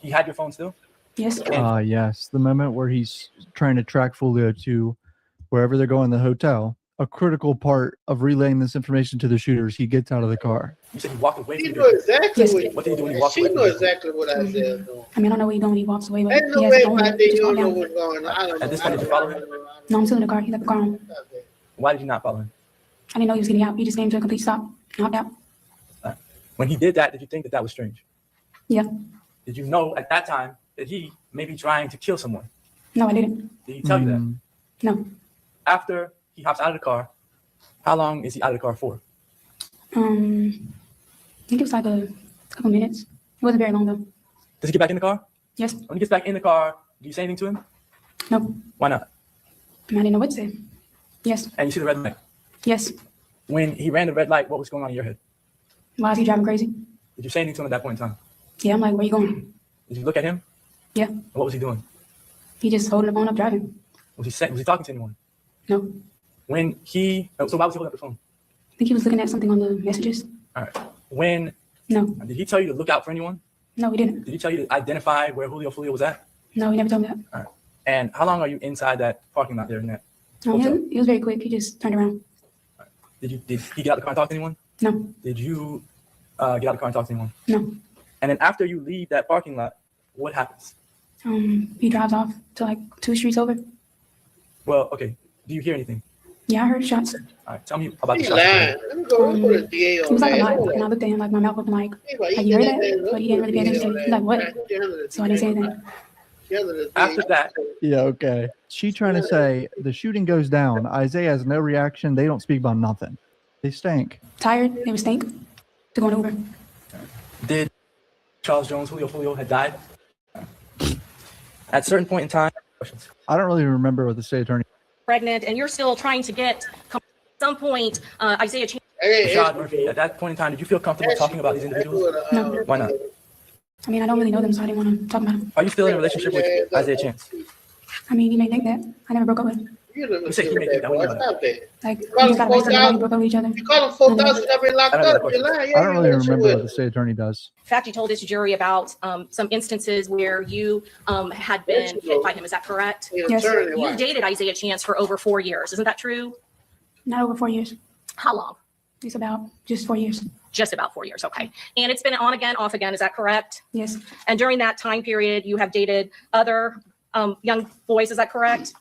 Speaker 5: He had your phone still?
Speaker 2: Yes.
Speaker 4: Yes. The moment where he's trying to track FOOIO to wherever they're going, the hotel, a critical part of relaying this information to the shooters, he gets out of the car.
Speaker 5: You said he walked away
Speaker 1: She
Speaker 5: from the
Speaker 1: knew
Speaker 5: vehicle.
Speaker 1: exactly
Speaker 2: Yes.
Speaker 5: What did he do when he
Speaker 1: what
Speaker 5: walked
Speaker 1: she
Speaker 5: away
Speaker 1: knew
Speaker 5: from the vehicle?
Speaker 1: exactly what Isaiah was doing.
Speaker 2: I mean, I don't know what he's doing when he walks away, but
Speaker 1: Ain't
Speaker 2: he
Speaker 1: no
Speaker 2: has
Speaker 1: way
Speaker 2: his phone
Speaker 1: back
Speaker 2: and
Speaker 1: there
Speaker 2: just
Speaker 1: you
Speaker 2: walk
Speaker 1: don't know
Speaker 2: down.
Speaker 1: what's going on. I don't know.
Speaker 5: At this point, did you follow him?
Speaker 2: No, I'm still in the car. He left the car on.
Speaker 5: Why did you not follow him?
Speaker 2: I didn't know he was getting out. He just came to a complete stop and hopped out.
Speaker 5: When he did that, did you think that was strange?
Speaker 2: Yeah.
Speaker 5: Did you know at that time that he may be trying to kill someone?
Speaker 2: No, I didn't.
Speaker 5: Did he tell you that?
Speaker 2: No.
Speaker 5: After he hops out of the car, how long is he out of the car for?
Speaker 2: I think it was like a couple minutes. It wasn't very long though.
Speaker 5: Does he get back in the car?
Speaker 2: Yes.
Speaker 5: When he gets back in the car, do you say anything to him?
Speaker 2: No.
Speaker 5: Why not?
Speaker 2: I didn't know what to say. Yes.
Speaker 5: And you see the red light.
Speaker 2: Yes.
Speaker 5: When he ran the red light, what was going on in your head?
Speaker 2: Why is he driving crazy?
Speaker 5: Did you say anything to him at that point in time?
Speaker 2: Yeah, I'm like, where you going?
Speaker 5: Did you look at him?
Speaker 2: Yeah.
Speaker 5: What was he doing?
Speaker 2: He just holding the phone up driving.
Speaker 5: Was he talking to anyone?
Speaker 2: No.
Speaker 5: When he, so why was he holding up the phone?
Speaker 2: I think he was looking at something on the messages.
Speaker 5: All right. When,
Speaker 2: No.
Speaker 5: did he tell you to look out for anyone?
Speaker 2: No, he didn't.
Speaker 5: Did he tell you to identify where FOOIO was at?
Speaker 2: No, he never told me that.
Speaker 5: All right. And how long are you inside that parking lot there in that?
Speaker 2: No,
Speaker 5: hotel?
Speaker 2: he was very quick. He just turned around.
Speaker 5: Did he get out of the car and talk to anyone?
Speaker 2: No.
Speaker 5: Did you get out of the car and talk to anyone?
Speaker 2: No.
Speaker 5: And then after you leave that parking lot, what happens?
Speaker 2: He drives off to like 2 streets over.
Speaker 5: Well, okay. Do you hear anything?
Speaker 2: Yeah, I heard shots.
Speaker 5: All right. Tell me about the
Speaker 1: He
Speaker 5: shots. you
Speaker 1: lying.
Speaker 5: heard.
Speaker 1: Let me go to the DA
Speaker 2: It
Speaker 1: on
Speaker 2: was like a
Speaker 1: that.
Speaker 2: lot. And I looked at him like my mouth open like, have you heard that? But he didn't really pay attention. He's like, what? So I didn't say anything.
Speaker 5: After that,
Speaker 4: Yeah, okay. She trying to say the shooting goes down. Isaiah has no reaction. They don't speak about nothing. They stink.
Speaker 2: Tired. They were stink. To go on Uber.
Speaker 5: did Charles Jones, FOOIO had died? At a certain point in time, questions.
Speaker 4: I don't really remember what the state attorney.
Speaker 3: Pregnant, and you're still trying to get, at some point, Isaiah Chan.
Speaker 5: Rashad Murphy, at that point in time, did you feel comfortable talking about these individuals?
Speaker 2: No.
Speaker 5: Why not?
Speaker 2: I mean, I don't really know them, so I didn't want to talk about them.
Speaker 5: Are you still in a relationship with Isaiah Chance?
Speaker 2: I mean, you may think that. I never broke up with him.
Speaker 1: You
Speaker 5: say he made that, we know that.
Speaker 1: Stop that.
Speaker 2: Like, we
Speaker 1: Call
Speaker 2: just got
Speaker 1: him
Speaker 2: arrested and we
Speaker 1: 4,000.
Speaker 2: broke up with each other.
Speaker 1: You call him 4,000, I've been locked
Speaker 5: I don't know
Speaker 1: up.
Speaker 5: that
Speaker 1: You're lying.
Speaker 4: I don't really remember what the state attorney does.
Speaker 3: In fact, you told this jury about some instances where you had been hit by him. Is that correct?
Speaker 2: Yes.
Speaker 3: You dated Isaiah Chance for over 4 years. Isn't that true?
Speaker 2: Not over 4 years.
Speaker 3: How long?
Speaker 2: It's about just 4 years.
Speaker 3: Just about 4 years. Okay. And it's been on again, off again. Is that correct?
Speaker 2: Yes.
Speaker 3: And during that time period, you have dated other young boys. Is that correct?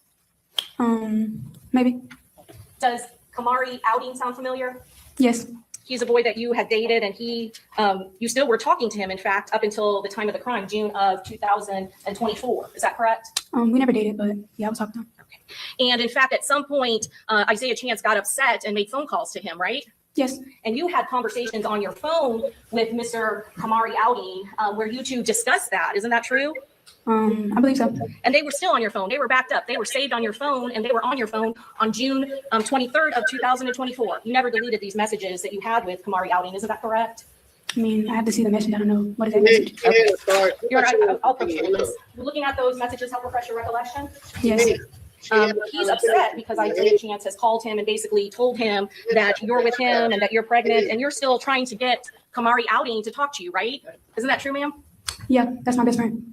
Speaker 2: Maybe.
Speaker 3: Does Kamari Outing sound familiar?
Speaker 2: Yes.
Speaker 3: He's a boy that you had dated, and you still were talking to him, in fact, up until the time of the crime, June of 2024. Is that correct?
Speaker 2: We never dated, but yeah, I was talking to him.
Speaker 3: Okay. And in fact, at some point, Isaiah Chance got upset and made phone calls to him, right?
Speaker 2: Yes.
Speaker 3: And you had conversations on your phone with Mr. Kamari Outing where you two discussed that. Isn't that true?
Speaker 2: I believe so.
Speaker 3: And they were still on your phone. They were backed up. They were saved on your phone, and they were on your phone on June 23rd of 2024. You never deleted these messages that you had with Kamari Outing. Isn't that correct?
Speaker 2: I mean, I have to see the message. I don't know. What is that message?
Speaker 3: You're right. I'll approach you with this. Looking at those messages, help refresh your recollection.
Speaker 2: Yes.
Speaker 3: He's upset because Isaiah Chance has called him and basically told him that you're with him and that you're pregnant, and you're still trying to get Kamari Outing to talk to you, right? Isn't that true, ma'am?
Speaker 2: Yeah, that's my best friend.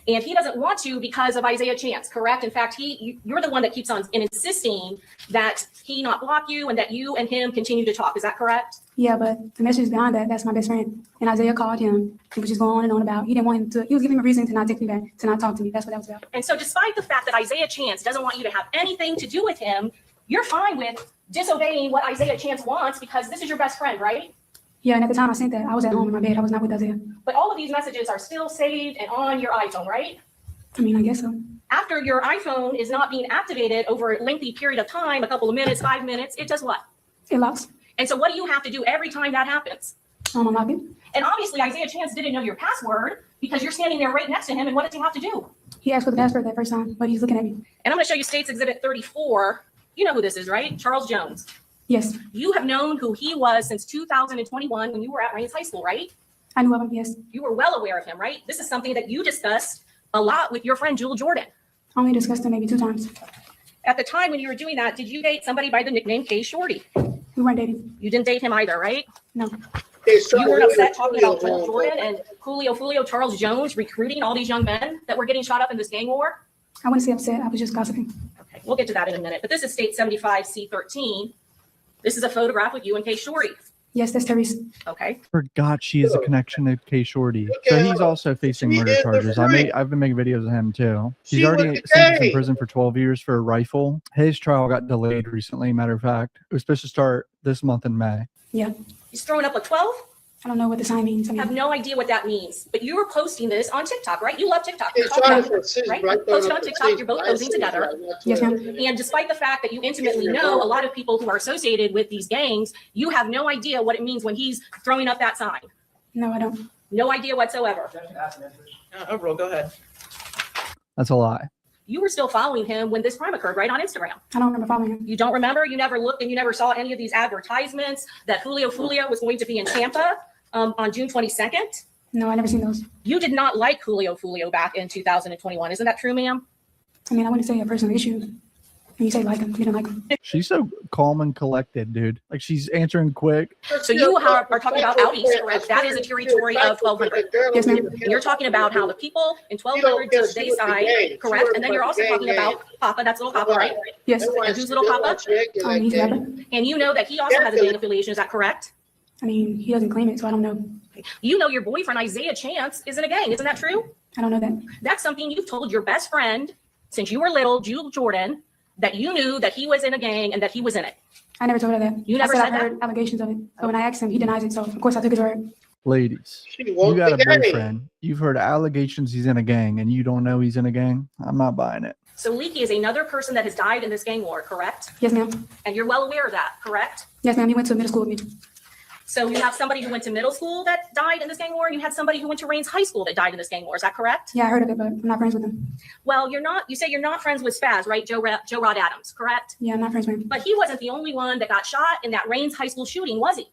Speaker 3: And he doesn't want to because of Isaiah Chance, correct? In fact, you're the one that keeps on insisting that he not block you and that you and him continue to talk. Is that correct?
Speaker 2: Yeah, but the message behind that, that's my best friend. And Isaiah called him and was just going on and on about, he didn't want him to, he was giving him a reason to not take me back, to not talk to me. That's what that was about.
Speaker 3: And so despite the fact that Isaiah Chance doesn't want you to have anything to do with him, you're fine with disobeying what Isaiah Chance wants because this is your best friend, right?
Speaker 2: Yeah, and at the time I sent that, I was at home in my bed. I was not with Isaiah.
Speaker 3: But all of these messages are still saved and on your iPhone, right?
Speaker 2: I mean, I guess so.
Speaker 3: After your iPhone is not being activated over a lengthy period of time, a couple of minutes, 5 minutes, it does what?
Speaker 2: It locks.
Speaker 3: And so what do you have to do every time that happens?
Speaker 2: Unlock it.
Speaker 3: And obviously Isaiah Chance didn't know your password because you're standing there right next to him. And what does he have to do?
Speaker 2: He asked for the password that first time, but he's looking at me.
Speaker 3: And I'm going to show you States Exhibit 34. You know who this is, right? Charles Jones.
Speaker 2: Yes,
Speaker 3: You have known who he was since 2021 when you were at Rains High School, right?
Speaker 2: I knew of him. Yes,
Speaker 3: You were well aware of him, right? This is something that you discussed a lot with your friend Jewel Jordan.
Speaker 2: I only discussed him maybe 2 times.
Speaker 3: At the time when you were doing that, did you date somebody by the nickname K Shorty?
Speaker 2: We weren't dating.
Speaker 3: You didn't date him either, right?
Speaker 2: No,
Speaker 3: You weren't upset talking about Jewel Jordan and FOOIO, Charles Jones recruiting all these young men that were getting shot up in this gang war?
Speaker 2: I wouldn't say upset. I was just gossiping.
Speaker 3: Okay, we'll get to that in a minute. But this is State 75C13. This is a photograph with you and K Shorty.
Speaker 2: Yes, that's Therese.
Speaker 3: Okay.
Speaker 4: Forgot she has a connection to K Shorty. So he's also facing murder charges. I've been making videos of him too. He's already sentenced in prison for 12 years for a rifle. His trial got delayed recently, matter of fact. It was supposed to start this month in May.
Speaker 2: Yeah,
Speaker 3: He's throwing up a 12?
Speaker 2: I don't know what the sign means. I
Speaker 3: I have
Speaker 2: mean,
Speaker 3: no idea what that means. But you were posting this on TikTok, right? You love TikTok.
Speaker 1: It's
Speaker 3: You're talking
Speaker 1: trying
Speaker 3: about-
Speaker 1: to
Speaker 3: right?
Speaker 1: right
Speaker 3: Posted on TikTok, you're both posing together.
Speaker 2: yes, ma'am.
Speaker 3: And despite the fact that you intimately know a lot of people who are associated with these gangs, you have no idea what it means when he's throwing up that sign.
Speaker 2: No, I don't.
Speaker 3: No idea whatsoever.
Speaker 6: Overall, go ahead.
Speaker 4: That's a lie.
Speaker 3: You were still following him when this crime occurred, right, on Instagram.
Speaker 2: I don't remember following him.
Speaker 3: You don't remember? You never looked and you never saw any of these advertisements that FOOIO was going to be in Tampa on June 22nd?
Speaker 2: No, I never seen those.
Speaker 3: You did not like FOOIO back in 2021. Isn't that true, ma'am?
Speaker 2: I mean, I wouldn't say a personal issue. When you say like him, you don't like him.
Speaker 4: She's so calm and collected, dude. Like she's answering quick.
Speaker 3: So you are talking about out east, correct? That is a territory of 1200.
Speaker 2: Yes, ma'am.
Speaker 3: And you're talking about how the people in 1200 to the Bayside, correct? And then you're also talking about Papa, that's little Papa, right?
Speaker 2: Yes.
Speaker 3: And who's little Papa?
Speaker 2: He's a rapper.
Speaker 3: And you know that he also has a gang affiliation, is that correct?
Speaker 2: I mean, he doesn't claim it, so I don't know.
Speaker 3: You know your boyfriend Isaiah Chance is in a gang, isn't that true?
Speaker 2: I don't know that.
Speaker 3: That's something you've told your best friend since you were little, Jewel Jordan, that you knew that he was in a gang and that he was in it.
Speaker 2: I never told her that.
Speaker 3: You never
Speaker 2: I
Speaker 3: said
Speaker 2: I've heard allegations of it. But when I asked him, he denies it. So of course I took his word.
Speaker 4: Ladies, you got a boyfriend. You've heard allegations he's in a gang and you don't know he's in a gang. I'm not buying it.
Speaker 3: So Leaky is another person that has died in this gang war, correct?
Speaker 2: Yes, ma'am.
Speaker 3: And you're well aware of that, correct?
Speaker 2: Yes, ma'am. He went to middle school with me.
Speaker 3: So you have somebody who went to middle school that died in this gang war, and you had somebody who went to Rains High School that died in this gang war. Is that correct?
Speaker 2: Yeah, I heard of it, but I'm not friends with him.
Speaker 3: Well, you say you're not friends with Spaz, right? Joe Rod Adams, correct?
Speaker 2: Yeah, I'm not friends with him.
Speaker 3: But he wasn't the only one that got shot in that Rains High School shooting, was he?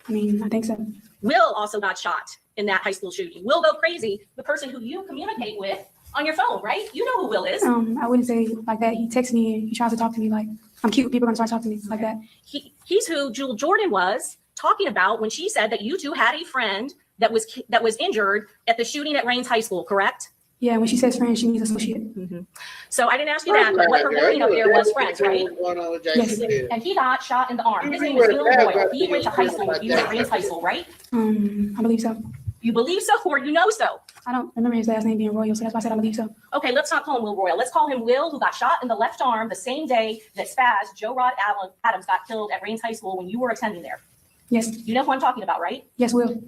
Speaker 2: I mean, I think so.
Speaker 3: Will also got shot in that high school shooting. Will Go Crazy, the person who you communicate with on your phone, right? You know who Will is.
Speaker 2: I wouldn't say like that. He texts me and he tries to talk to me like I'm cute. People are gonna start talking to me like that.
Speaker 3: He's who Jewel Jordan was talking about when she said that you two had a friend that was injured at the shooting at Rains High School, correct?
Speaker 2: Yeah, when she says friend, she means associate.
Speaker 3: So I didn't ask you that, but what her wording up there was friends, right?
Speaker 2: Yes.
Speaker 3: And he got shot in the arm. His name is Will Royal. He went to high school with you at Rains High School, right?
Speaker 2: I believe so.
Speaker 3: You believe so, or you know so?
Speaker 2: I don't remember his last name being Royal, so that's why I said I believe so.
Speaker 3: Okay, let's not call him Will Royal. Let's call him Will, who got shot in the left arm the same day that Spaz, Joe Rod Adams, got killed at Rains High School when you were attending there.
Speaker 2: Yes.
Speaker 3: You know who I'm talking about, right?
Speaker 2: Yes, Will.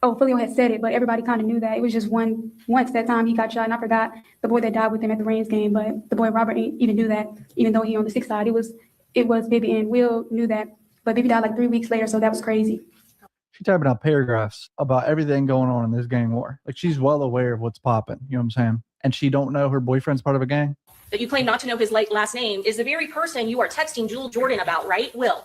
Speaker 2: Oh, FOOIO had said it, but everybody kind of knew that. It was just once that time he got shot, and I forgot the boy that died with him at the Reigns game, but the boy Robert ain't even knew that, even though he on the 6th side. It was Bibby, and Will knew that, but Bibby died like 3 weeks later, so that was crazy.
Speaker 4: She's typing out paragraphs about everything going on in this gang war. Like she's well aware of what's popping. You know what I'm saying? And she don't know her boyfriend's part of a gang.
Speaker 3: That you claim not to know his last name is the very person you are texting Jewel Jordan about, right? Will.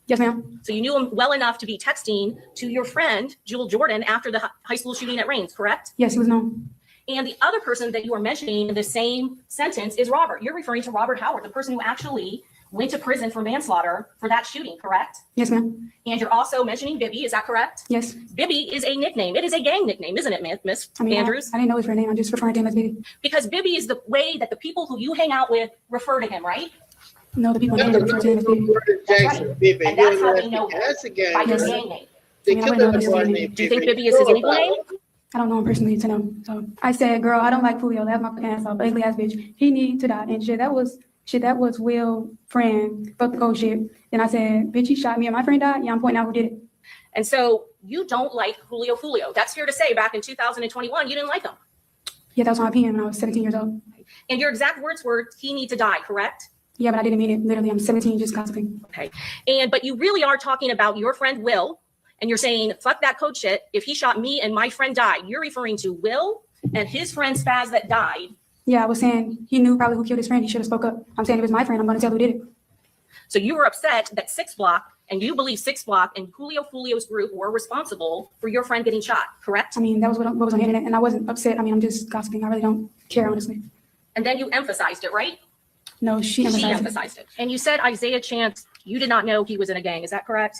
Speaker 2: Yes, ma'am.
Speaker 3: So you knew him well enough to be texting to your friend, Jewel Jordan, after the high school shooting at Rains, correct?
Speaker 2: Yes, he was known.
Speaker 3: And the other person that you are mentioning in the same sentence is Robert. You're referring to Robert Howard, the person who actually went to prison for manslaughter for that shooting, correct?
Speaker 2: Yes, ma'am.
Speaker 3: And you're also mentioning Bibby, is that correct?
Speaker 2: Yes.
Speaker 3: Bibby is a nickname. It is a gang nickname, isn't it, Miss Andrews?
Speaker 2: I didn't know his real name. I'm just referring to him as Bibby.
Speaker 3: Because Bibby is the way that the people who you hang out with refer to him, right?
Speaker 2: No, the people in the refer to him as Bibby.
Speaker 3: And that's how they know him, by his gang name. Do you think Bibby is his legal name?
Speaker 2: I don't know him personally to know. So I said, girl, I don't like FOOIO. That's my fucking ass off, ugly ass bitch. He need to die. And shit, shit, that was Will's friend, fuck the cold shit. Then I said, bitch, he shot me and my friend died. Yeah, I'm pointing out who did it.
Speaker 3: And so you don't like FOOIO0. That's fair to say back in 2021, you didn't like him.
Speaker 2: Yeah, that was my opinion when I was 17 years old.
Speaker 3: And your exact words were, he needs to die, correct?
Speaker 2: Yeah, but I didn't mean it. Literally, I'm 17, just gossiping.
Speaker 3: Okay. But you really are talking about your friend Will, and you're saying, fuck that code shit. If he shot me and my friend died, you're referring to Will and his friend Spaz that died.
Speaker 2: Yeah, I was saying he knew probably who killed his friend. He should have spoke up. I'm saying it was my friend. I'm going to tell who did it.
Speaker 3: So you were upset that 6 Block, and you believe 6 Block and FOOIO's group were responsible for your friend getting shot, correct?
Speaker 2: I mean, that was what was on the internet, and I wasn't upset. I mean, I'm just gossiping. I really don't care, honestly.
Speaker 3: And then you emphasized it, right?
Speaker 2: No, she emphasized it.
Speaker 3: And you said Isaiah Chance, you did not know he was in a gang. Is that correct?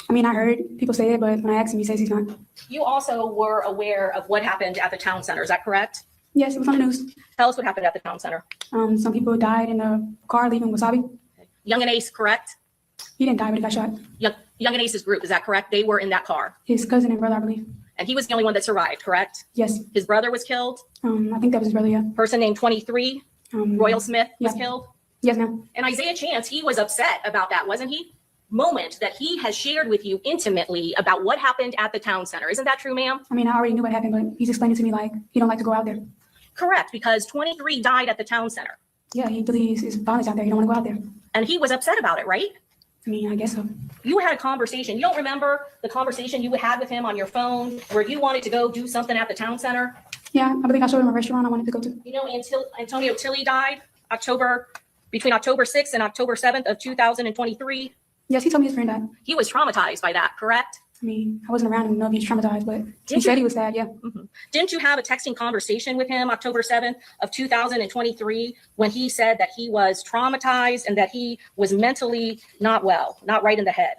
Speaker 2: I mean, I heard people say it, but when I asked him, he says he's not.
Speaker 3: You also were aware of what happened at the town center. Is that correct?
Speaker 2: Yes, it was on the news.
Speaker 3: Tell us what happened at the town center.
Speaker 2: Some people died in a car leaving Wasabi.
Speaker 3: Young and Ace, correct?
Speaker 2: He didn't die, but he got shot.
Speaker 3: Young and Ace's group, is that correct? They were in that car.
Speaker 2: His cousin and brother, I believe.
Speaker 3: And he was the only one that survived, correct?
Speaker 2: Yes.
Speaker 3: His brother was killed.
Speaker 2: I think that was his brother, yeah.
Speaker 3: Person named 23, Royal Smith, was
Speaker 2: yeah.
Speaker 3: killed.
Speaker 2: Yes, ma'am.
Speaker 3: And Isaiah Chance, he was upset about that, wasn't he? Moment that he has shared with you intimately about what happened at the town center. Isn't that true, ma'am?
Speaker 2: I mean, I already knew what happened, but he's explaining to me like he don't like to go out there.
Speaker 3: Correct, because 23 died at the town center.
Speaker 2: Yeah, he believes it's violence out there. He don't want to go out there.
Speaker 3: And he was upset about it, right?
Speaker 2: I mean, I guess so.
Speaker 3: You had a conversation. You don't remember the conversation you had with him on your phone where you wanted to go do something at the town center?
Speaker 2: Yeah, I believe I showed him a restaurant I wanted to go to.
Speaker 3: You know, Antonio Tilley died between October 6th and October 7th of 2023.
Speaker 2: Yes, he told me his friend died.
Speaker 3: He was traumatized by that, correct?
Speaker 2: I mean, I wasn't around him to know if he was traumatized, but
Speaker 3: Didn't
Speaker 2: said
Speaker 3: you-
Speaker 2: he was sad, yeah.
Speaker 3: Mhm. Didn't you have a texting conversation with him October 7th of 2023 when he said that he was traumatized and that he was mentally not well, not right in the head?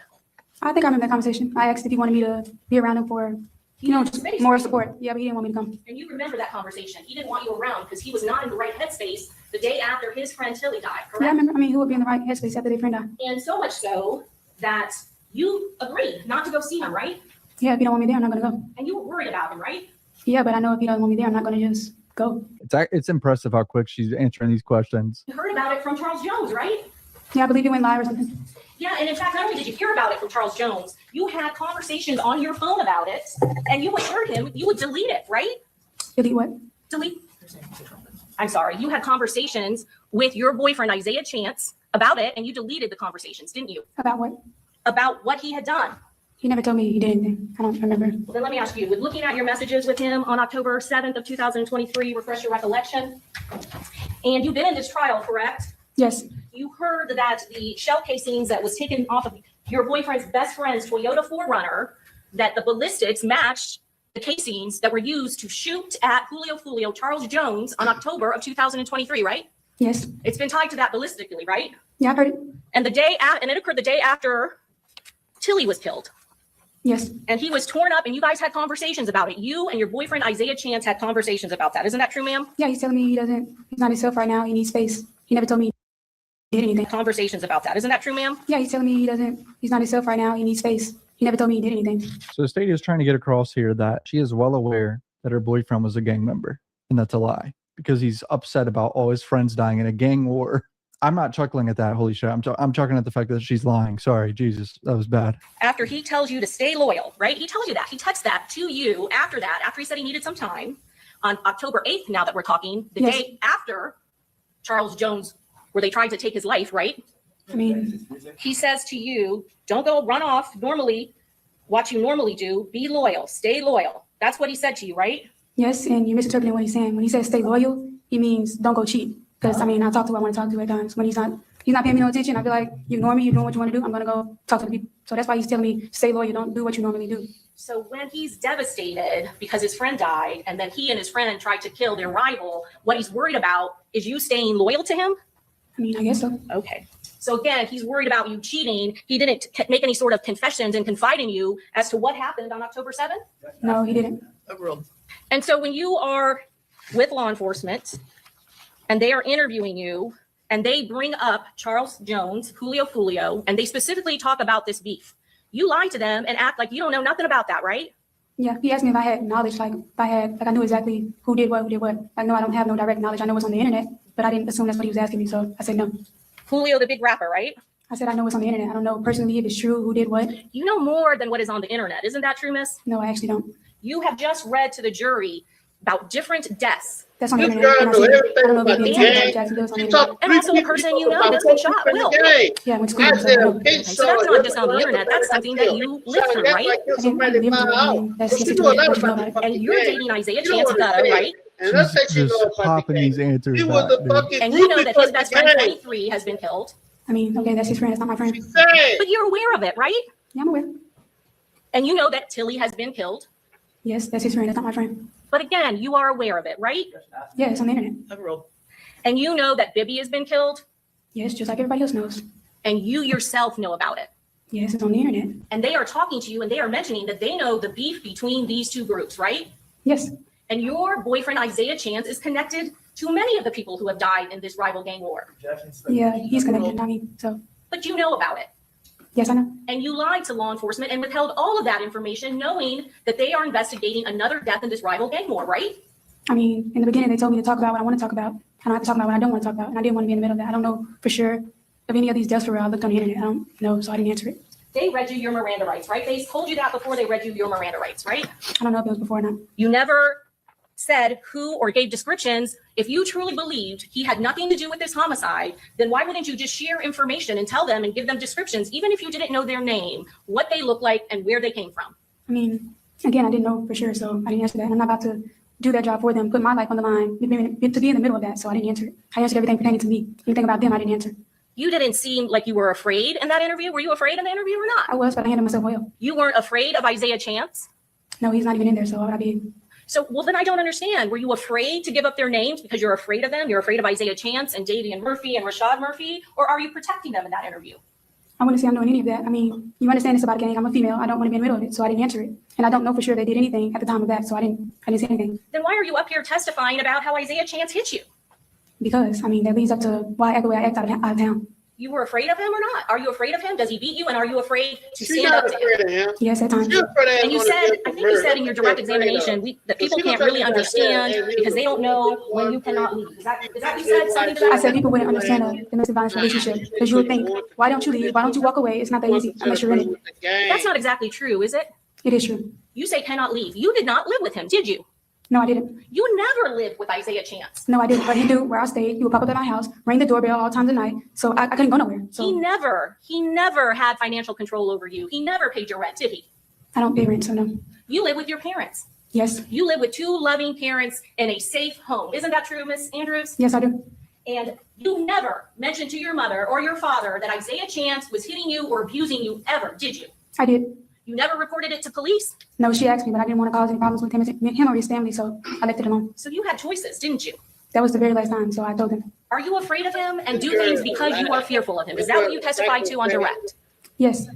Speaker 2: I think I remember that conversation. I asked if he wanted me to be around him for, just more support. Yeah, but he didn't want me to come.
Speaker 3: And you remember that conversation. He didn't want you around because he was not in the right headspace the day after his friend Tilly died, correct?
Speaker 2: Yeah, I remember. I mean, who would be in the right headspace after their friend died?
Speaker 3: And so much so that you agreed not to go see him, right?
Speaker 2: Yeah, if he don't want me there, I'm not going to go.
Speaker 3: And you were worried about him, right?
Speaker 2: Yeah, but I know if he doesn't want me there, I'm not going to just go.
Speaker 4: It's impressive how quick she's answering these questions.
Speaker 3: You heard about it from Charles Jones, right?
Speaker 2: Yeah, I believe he went live or something.
Speaker 3: Yeah, and in fact, not only did you hear about it from Charles Jones, you had conversations on your phone about it, and you assured him you would delete it, right?
Speaker 2: Delete what?
Speaker 3: Delete. I'm sorry. You had conversations with your boyfriend, Isaiah Chance, about it, and you deleted the conversations, didn't you?
Speaker 2: About what?
Speaker 3: About what he had done.
Speaker 2: He never told me he did anything. I don't remember.
Speaker 3: Well, then let me ask you, with looking at your messages with him on October 7th of 2023, refresh your recollection, and you've been in this trial, correct?
Speaker 2: Yes.
Speaker 3: You heard that the shell casings that was taken off of your boyfriend's best friend's Toyota 4Runner, that the ballistics matched the casings that were used to shoot at FOOIO Charles Jones on October of 2023, right?
Speaker 2: Yes.
Speaker 3: It's been tied to that ballistically, right?
Speaker 2: Yeah, I've heard it.
Speaker 3: And it occurred the day after Tilly was killed.
Speaker 2: Yes.
Speaker 3: And he was torn up, and you guys had conversations about it. You and your boyfriend Isaiah Chance had conversations about that. Isn't that true, ma'am?
Speaker 2: Yeah, he's telling me he's not himself right now. He needs space. He never told me he did anything.
Speaker 3: Conversations about that. Isn't that true, ma'am?
Speaker 2: Yeah, he's telling me he's not himself right now. He needs space. He never told me he did anything.
Speaker 4: So the state is trying to get across here that she is well aware that her boyfriend was a gang member, and that's a lie because he's upset about all his friends dying in a gang war. I'm not chuckling at that. Holy shit. I'm chuckling at the fact that she's lying. Sorry, Jesus, that was bad.
Speaker 3: After he tells you to stay loyal, right? He tells you that. He texts that to you after that, after he said he needed some time on October 8th, now that we're talking, the
Speaker 2: Yes.
Speaker 3: day after Charles Jones, where they tried to take his life, right?
Speaker 2: I mean,
Speaker 3: He says to you, don't go run off normally, what you normally do, be loyal, stay loyal. That's what he said to you, right?
Speaker 2: yes, and you're misinterpreting what he's saying. When he says stay loyal, he means don't go cheat. Because, I mean, I talk to who I want to talk to at times. When he's not paying me no attention, I feel like, you ignore me, you're doing what you want to do, I'm going to go talk to the people. So that's why he's telling me, stay loyal, don't do what you normally do.
Speaker 3: So when he's devastated because his friend died, and then he and his friend tried to kill their rival, what he's worried about is you staying loyal to him?
Speaker 2: I mean, I guess so.
Speaker 3: Okay. So again, he's worried about you cheating. He didn't make any sort of confessions and confide in you as to what happened on October 7th?
Speaker 2: No, he didn't.
Speaker 6: Overruled.
Speaker 3: And so when you are with law enforcement and they are interviewing you and they bring up Charles Jones, FOOIO, and they specifically talk about this beef, you lie to them and act like you don't know nothing about that, right?
Speaker 2: Yeah, he asked me if I had knowledge, like I knew exactly who did what. Like, no, I don't have no direct knowledge. I know what's on the internet, but I didn't assume that's what he was asking me, so I said no.
Speaker 3: Julio, the big rapper, right?
Speaker 2: I said I know what's on the internet. I don't know personally if it's true, who did what.
Speaker 3: You know more than what is on the internet. Isn't that true, miss?
Speaker 2: No, I actually don't.
Speaker 3: You have just read to the jury about different deaths.
Speaker 2: That's on the
Speaker 1: This
Speaker 2: internet.
Speaker 1: girl
Speaker 2: And I
Speaker 1: know
Speaker 2: said, I
Speaker 1: everything
Speaker 2: don't know
Speaker 1: about
Speaker 2: if
Speaker 1: the
Speaker 2: it's Jackson
Speaker 1: game.
Speaker 2: Jackson Lewis on the
Speaker 1: She
Speaker 2: internet.
Speaker 1: talked
Speaker 3: And also a person you know
Speaker 1: about
Speaker 3: that's been
Speaker 1: what
Speaker 3: shot,
Speaker 1: happened in
Speaker 3: Will.
Speaker 1: the game.
Speaker 2: Yeah, I went to
Speaker 1: I
Speaker 2: school. So I
Speaker 1: said,
Speaker 2: know.
Speaker 1: okay,
Speaker 3: So that's not just on the internet. That's something that you live through, right?
Speaker 2: I didn't live through it. I mean, that's the
Speaker 1: She knew a
Speaker 2: situation.
Speaker 1: lot
Speaker 2: What you know
Speaker 1: about
Speaker 2: about
Speaker 1: the
Speaker 2: it.
Speaker 3: And you're
Speaker 1: game.
Speaker 3: dating Isaiah
Speaker 1: You don't
Speaker 3: Chance Gutta,
Speaker 1: understand.
Speaker 3: right?
Speaker 1: And let's say
Speaker 4: She's
Speaker 1: she knows
Speaker 4: just
Speaker 1: about the
Speaker 4: popping
Speaker 1: game.
Speaker 4: these answers
Speaker 1: She was
Speaker 4: out,
Speaker 1: the
Speaker 4: dude.
Speaker 1: fucking
Speaker 3: And you know
Speaker 1: groupie
Speaker 3: that
Speaker 1: for
Speaker 3: his
Speaker 1: the
Speaker 3: best friend,
Speaker 1: game.
Speaker 3: 23, has been killed.
Speaker 2: I mean, okay, that's his friend. That's not my
Speaker 1: She
Speaker 2: friend.
Speaker 1: said.
Speaker 3: But you're aware of it, right?
Speaker 2: Yeah, I'm aware.
Speaker 3: And you know that Tilly has been killed.
Speaker 2: Yes, that's his friend. That's not my friend.
Speaker 3: But again, you are aware of it, right?
Speaker 2: Yeah, it's on the internet.
Speaker 6: Overruled.
Speaker 3: And you know that Bibby has been killed.
Speaker 2: Yes, just like everybody else knows.
Speaker 3: And you yourself know about it.
Speaker 2: Yes, it's on the internet.
Speaker 3: And they are talking to you and they are mentioning that they know the beef between these two groups, right?
Speaker 2: Yes,
Speaker 3: And your boyfriend, Isaiah Chance, is connected to many of the people who have died in this rival gang war.
Speaker 2: yeah, he's connected. I mean, so
Speaker 3: But you know about it.
Speaker 2: yes, I know.
Speaker 3: And you lied to law enforcement and withheld all of that information, knowing that they are investigating another death in this rival gang war, right?
Speaker 2: I mean, in the beginning, they told me to talk about what I want to talk about. I don't have to talk about what I don't want to talk about. And I didn't want to be in the middle of that. I don't know for sure of any of these deaths for real. I looked on the internet. I don't know, so I didn't answer it.
Speaker 3: They read you your Miranda rights, right? They told you that before they read you your Miranda rights, right?
Speaker 2: I don't know if it was before or not.
Speaker 3: You never said who or gave descriptions. If you truly believed he had nothing to do with this homicide, then why wouldn't you just share information and tell them and give them descriptions, even if you didn't know their name, what they look like, and where they came from?
Speaker 2: I mean, again, I didn't know for sure, so I didn't answer that. And I'm not about to do that job for them, put my life on the line, to be in the middle of that, so I didn't answer it. I answered everything pertaining to me. Anything about them, I didn't answer.
Speaker 3: You didn't seem like you were afraid in that interview. Were you afraid in the interview or not?
Speaker 2: I was, but I handled myself well.
Speaker 3: You weren't afraid of Isaiah Chance?
Speaker 2: No, he's not even in there, so why would I be?
Speaker 3: So, well, then I don't understand. Were you afraid to give up their names because you're afraid of them? You're afraid of Isaiah Chance and Davian Murphy and Rashad Murphy? Or are you protecting them in that interview?
Speaker 2: I wouldn't say I'm doing any of that. I mean, you understand this about a gang. I'm a female. I don't want to be in the middle of it, so I didn't answer it. And I don't know for sure they did anything at the time of that, so I didn't say anything.
Speaker 3: Then why are you up here testifying about how Isaiah Chance hit you?
Speaker 2: Because, I mean, that leads up to why I act the way I act out of town.
Speaker 3: You were afraid of him or not? Are you afraid of him? Does he beat you? And are you afraid to
Speaker 1: She's
Speaker 3: stand
Speaker 1: not
Speaker 3: up to him?
Speaker 1: afraid of him.
Speaker 2: Yes, at times.
Speaker 1: She's afraid of him
Speaker 3: And you
Speaker 1: on the
Speaker 3: said,
Speaker 1: death
Speaker 3: I
Speaker 1: of
Speaker 3: think you said
Speaker 1: murder.
Speaker 3: in your
Speaker 1: She's
Speaker 3: direct
Speaker 1: afraid of
Speaker 3: examination,
Speaker 1: him.
Speaker 3: that people
Speaker 1: She
Speaker 3: can't
Speaker 1: looks
Speaker 3: really
Speaker 1: like she's
Speaker 3: understand
Speaker 1: saying, hey,
Speaker 3: because they don't know when you cannot leave. Is that you said something to
Speaker 2: I
Speaker 3: that?
Speaker 2: said people wouldn't understand a domestic violence relationship because you would think, why don't you leave? Why don't you walk away? It's not that easy unless you're in it.
Speaker 3: That's not exactly true, is it?
Speaker 2: It is true.
Speaker 3: You say cannot leave. You did not live with him, did you?
Speaker 2: No, I didn't.
Speaker 3: You never lived with Isaiah Chance.
Speaker 2: No, I didn't. But he knew where I stayed. He would pop up at my house, ring the doorbell all times of night. So I couldn't go nowhere.
Speaker 3: He
Speaker 2: So
Speaker 3: never had financial control over you. He never paid your rent, did he?
Speaker 2: I don't pay rent, so no.
Speaker 3: You live with your parents.
Speaker 2: Yes.
Speaker 3: You live with two loving parents in a safe home. Isn't that true, Miss Andrews?
Speaker 2: Yes, I do.
Speaker 3: And you never mentioned to your mother or your father that Isaiah Chance was hitting you or abusing you ever, did you?
Speaker 2: I did.
Speaker 3: You never reported it to police?
Speaker 2: No, she asked me, but I didn't want to cause any problems with him or his family, so I left it alone.
Speaker 3: So you had choices, didn't you?
Speaker 2: That was the very last time, so I told him.
Speaker 3: Are you afraid of him and do things because you are fearful of him? Is that what you testified to on direct?
Speaker 2: Yes.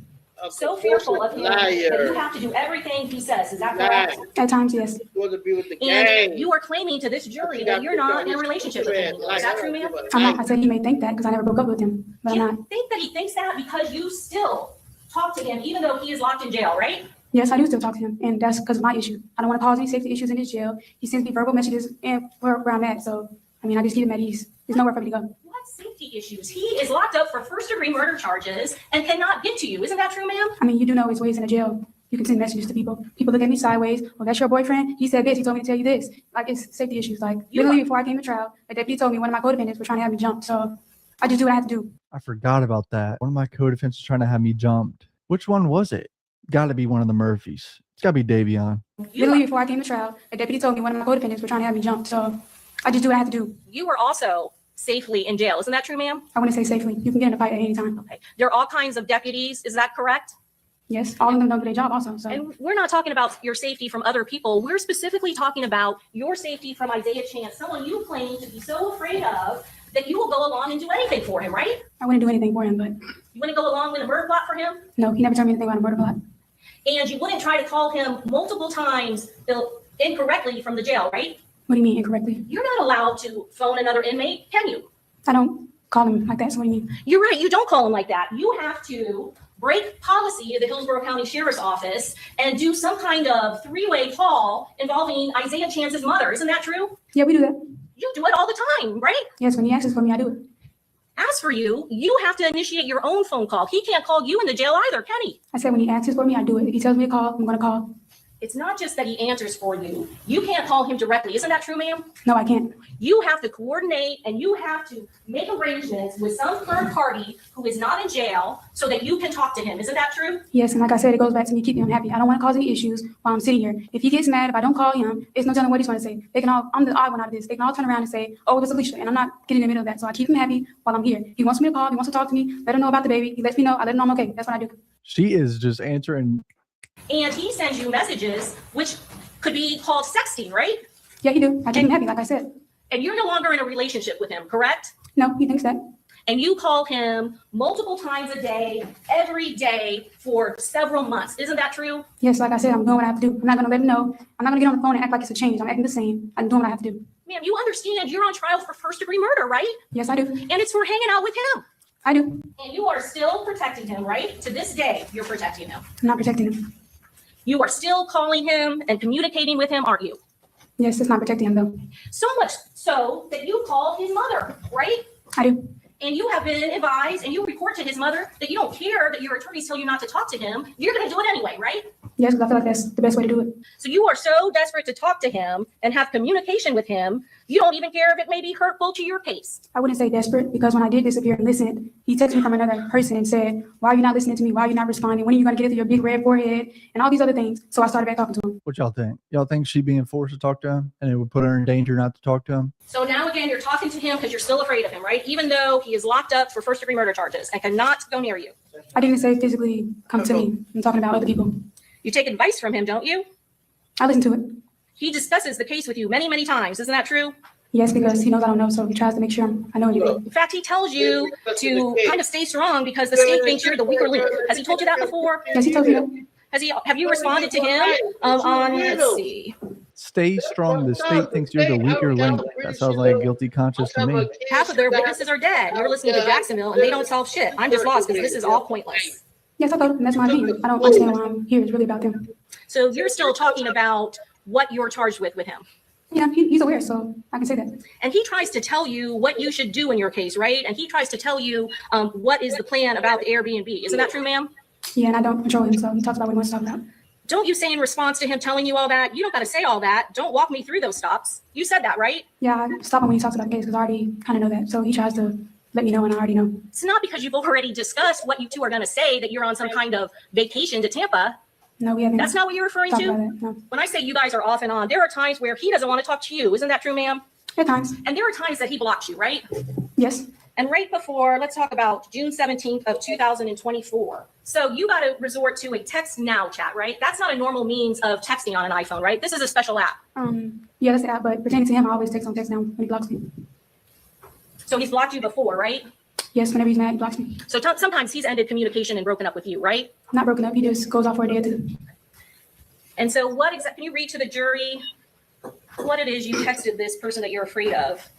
Speaker 3: So fearful of him that you have to do everything he says. Is that correct?
Speaker 2: At times, yes.
Speaker 1: Supposed to be with the
Speaker 3: And
Speaker 1: gang.
Speaker 3: you are claiming to this jury that you're not in a relationship with him. Is that true, ma'am?
Speaker 2: I'm not. I said he may think that because I never broke up with him, but I'm not.
Speaker 3: You think that he thinks that because you still talk to him even though he is locked in jail, right?
Speaker 2: Yes, I do still talk to him, and that's because of my issue. I don't want to cause any safety issues in his jail. He sends me verbal messages and where I'm at, so, I mean, I just keep him at ease. There's nowhere for me to go.
Speaker 3: What safety issues? He is locked up for first-degree murder charges and cannot get to you. Isn't that true, ma'am?
Speaker 2: I mean, you do know his ways in the jail. You can send messages to people. People look at me sideways. Well, that's your boyfriend. He said this. He told me to tell you this. Like, it's safety issues. Like, literally before I came to trial, the deputy told me one of my co-defendants were trying to have me jumped. So I just do what I have to do.
Speaker 4: I forgot about that. One of my co-defendants was trying to have me jumped. Which one was it? Got to be one of the Murphys. It's got to be Davion.
Speaker 2: Literally before I came to trial, the deputy told me one of my co-defendants were trying to have me jumped. So I just do what I have to do.
Speaker 3: You were also safely in jail. Isn't that true, ma'am?
Speaker 2: I want to say safely. You can get in a fight at any time.
Speaker 3: Okay. There are all kinds of deputies. Is that correct?
Speaker 2: Yes, all of them don't do their job also. So
Speaker 3: And we're not talking about your safety from other people. We're specifically talking about your safety from Isaiah Chance, someone you claim to be so afraid of that you will go along and do anything for him, right?
Speaker 2: I wouldn't do anything for him, but
Speaker 3: You want to go along with a murder plot for him?
Speaker 2: no, he never told me anything about a murder plot.
Speaker 3: And you wouldn't try to call him multiple times incorrectly from the jail, right?
Speaker 2: What do you mean incorrectly?
Speaker 3: You're not allowed to phone another inmate, can you?
Speaker 2: I don't call him like that. So what do you mean?
Speaker 3: You're right. You don't call him like that. You have to break policy of the Hillsborough County Sheriff's Office and do some kind of three-way call involving Isaiah Chance's mother. Isn't that true?
Speaker 2: Yeah, we do that.
Speaker 3: You do it all the time, right?
Speaker 2: Yes, when he asks for me, I do it.
Speaker 3: As for you, you have to initiate your own phone call. He can't call you in the jail either, can he?
Speaker 2: I said when he asks for me, I do it. If he tells me to call, I'm going to call.
Speaker 3: It's not just that he answers for you. You can't call him directly. Isn't that true, ma'am?
Speaker 2: No, I can't.
Speaker 3: You have to coordinate and you have to make arrangements with some third party who is not in jail so that you can talk to him. Isn't that true?
Speaker 2: Yes, and like I said, it goes back to me keeping him happy. I don't want to cause any issues while I'm sitting here. If he gets mad, if I don't call him, there's no telling what he's going to say. I'm the odd one out of this. They can all turn around and say, oh, it was Alicia, and I'm not getting in the middle of that. So I keep him happy while I'm here. He wants me to call. He wants to talk to me. Let him know about the baby. He lets me know. I let him know I'm okay. That's what I do.
Speaker 4: She is just answering.
Speaker 3: And he sends you messages, which could be called sexting, right?
Speaker 2: Yeah, he do. I keep him happy, like I said.
Speaker 3: And you're no longer in a relationship with him, correct?
Speaker 2: No, he thinks that.
Speaker 3: And you call him multiple times a day, every day for several months. Isn't that true?
Speaker 2: Yes, like I said, I'm doing what I have to do. I'm not going to let him know. I'm not going to get on the phone and act like it's a change. I'm acting the same. I'm doing what I have to do.
Speaker 3: Ma'am, you understand you're on trial for first-degree murder, right?
Speaker 2: Yes, I do.
Speaker 3: And it's for hanging out with him.
Speaker 2: I do.
Speaker 3: And you are still protecting him, right? To this day, you're protecting him.
Speaker 2: I'm not protecting him.
Speaker 3: You are still calling him and communicating with him, aren't you?
Speaker 2: Yes, it's not protecting him, though.
Speaker 3: So much so that you call his mother, right?
Speaker 2: I do.
Speaker 3: And you have been advised and you report to his mother that you don't care that your attorneys tell you not to talk to him. You're going to do it anyway, right?
Speaker 2: Yes, because I feel like that's the best way to do it.
Speaker 3: So you are so desperate to talk to him and have communication with him, you don't even care if it may be hurtful to your case.
Speaker 2: I wouldn't say desperate because when I did disappear and listened, he texted me from another person and said, why are you not listening to me? Why are you not responding? When are you going to get it to your big red forehead? And all these other things. So I started back talking to him.
Speaker 4: What y'all think? Y'all think she being forced to talk to him and it would put her in danger not to talk to him?
Speaker 3: So now again, you're talking to him because you're still afraid of him, right? Even though he is locked up for first-degree murder charges and cannot go near you.
Speaker 2: I didn't say physically come to me. I'm talking about other people.
Speaker 3: You take advice from him, don't you?
Speaker 2: I listen to it.
Speaker 3: He discusses the case with you many, many times. Isn't that true?
Speaker 2: Yes, because he knows I don't know, so he tries to make sure I know anything.
Speaker 3: In fact, he tells you to kind of stay strong because the state thinks you're the weaker link. Has he told you that before?
Speaker 2: Yes, he told me that.
Speaker 3: Have you responded to him let's see.
Speaker 4: Stay strong. The state thinks you're the weaker link. That sounds like a guilty conscience to me.
Speaker 3: Half of their witnesses are dead. You're listening to Jacksonville and they don't solve shit. I'm just lost because this is all pointless.
Speaker 2: Yes, I told him, and that's my opinion. I don't understand why I'm here. It's really about them.
Speaker 3: So you're still talking about what you're charged with him.
Speaker 2: Yeah, he's aware, so I can say that.
Speaker 3: And he tries to tell you what you should do in your case, right? And he tries to tell you what is the plan about the Airbnb. Isn't that true, ma'am?
Speaker 2: Yeah, and I don't control him, so he talks about what he wants to talk about.
Speaker 3: Don't you say in response to him telling you all that, you don't got to say all that. Don't walk me through those stops. You said that, right?
Speaker 2: Yeah, I stop him when he talks about the case because I already kind of know that. So he tries to let me know, and I already know.
Speaker 3: It's not because you've already discussed what you two are going to say that you're on some kind of vacation to Tampa.
Speaker 2: No, we haven't.
Speaker 3: That's not what you're referring
Speaker 2: talked
Speaker 3: to?
Speaker 2: about that, no.
Speaker 3: When I say you guys are off and on, there are times where he doesn't want to talk to you. Isn't that true, ma'am?
Speaker 2: At times,
Speaker 3: And there are times that he blocks you, right?
Speaker 2: yes.
Speaker 3: And right before, let's talk about June 17th of 2024. So you got to resort to a text now chat, right? That's not a normal means of texting on an iPhone, right? This is a special app.
Speaker 2: Yeah, that's the app, but pertaining to him, I always text on text now when he blocks me.
Speaker 3: So he's blocked you before, right?
Speaker 2: Yes, whenever he's mad, he blocks me.
Speaker 3: So sometimes he's ended communication and broken up with you, right?
Speaker 2: Not broken up, he just goes off for a day or two.
Speaker 3: And so what exactly, can you read to the jury what it is you texted this person that you're afraid of?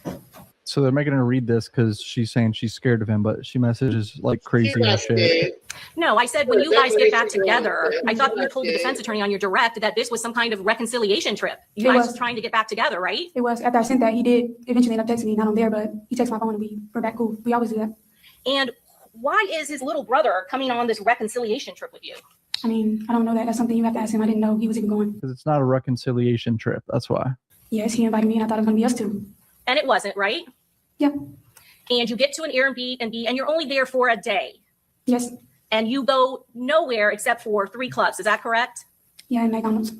Speaker 4: So they're making her read this because she's saying she's scared of him, but she messages like crazy and shit.
Speaker 3: No, I said when you guys get back together, I thought you told the defense attorney on your direct that this was some kind of reconciliation trip. You
Speaker 2: It
Speaker 3: guys
Speaker 2: was.
Speaker 3: were trying to get back together, right?
Speaker 2: It was after I sent that, he did eventually end up texting me, not on there, but he texted my phone and we're back cool. We always do that.
Speaker 3: And why is his little brother coming on this reconciliation trip with you?
Speaker 2: I mean, I don't know that. That's something you have to ask him. I didn't know he was even going.
Speaker 4: Because it's not a reconciliation trip. That's why.
Speaker 2: Yes, he invited me and I thought it was going to be us two.
Speaker 3: And it wasn't, right?
Speaker 2: Yeah.
Speaker 3: And you get to an Airbnb and you're only there for a day.
Speaker 2: Yes.
Speaker 3: And you go nowhere except for 3 clubs. Is that correct?
Speaker 2: Yeah, in McDonald's.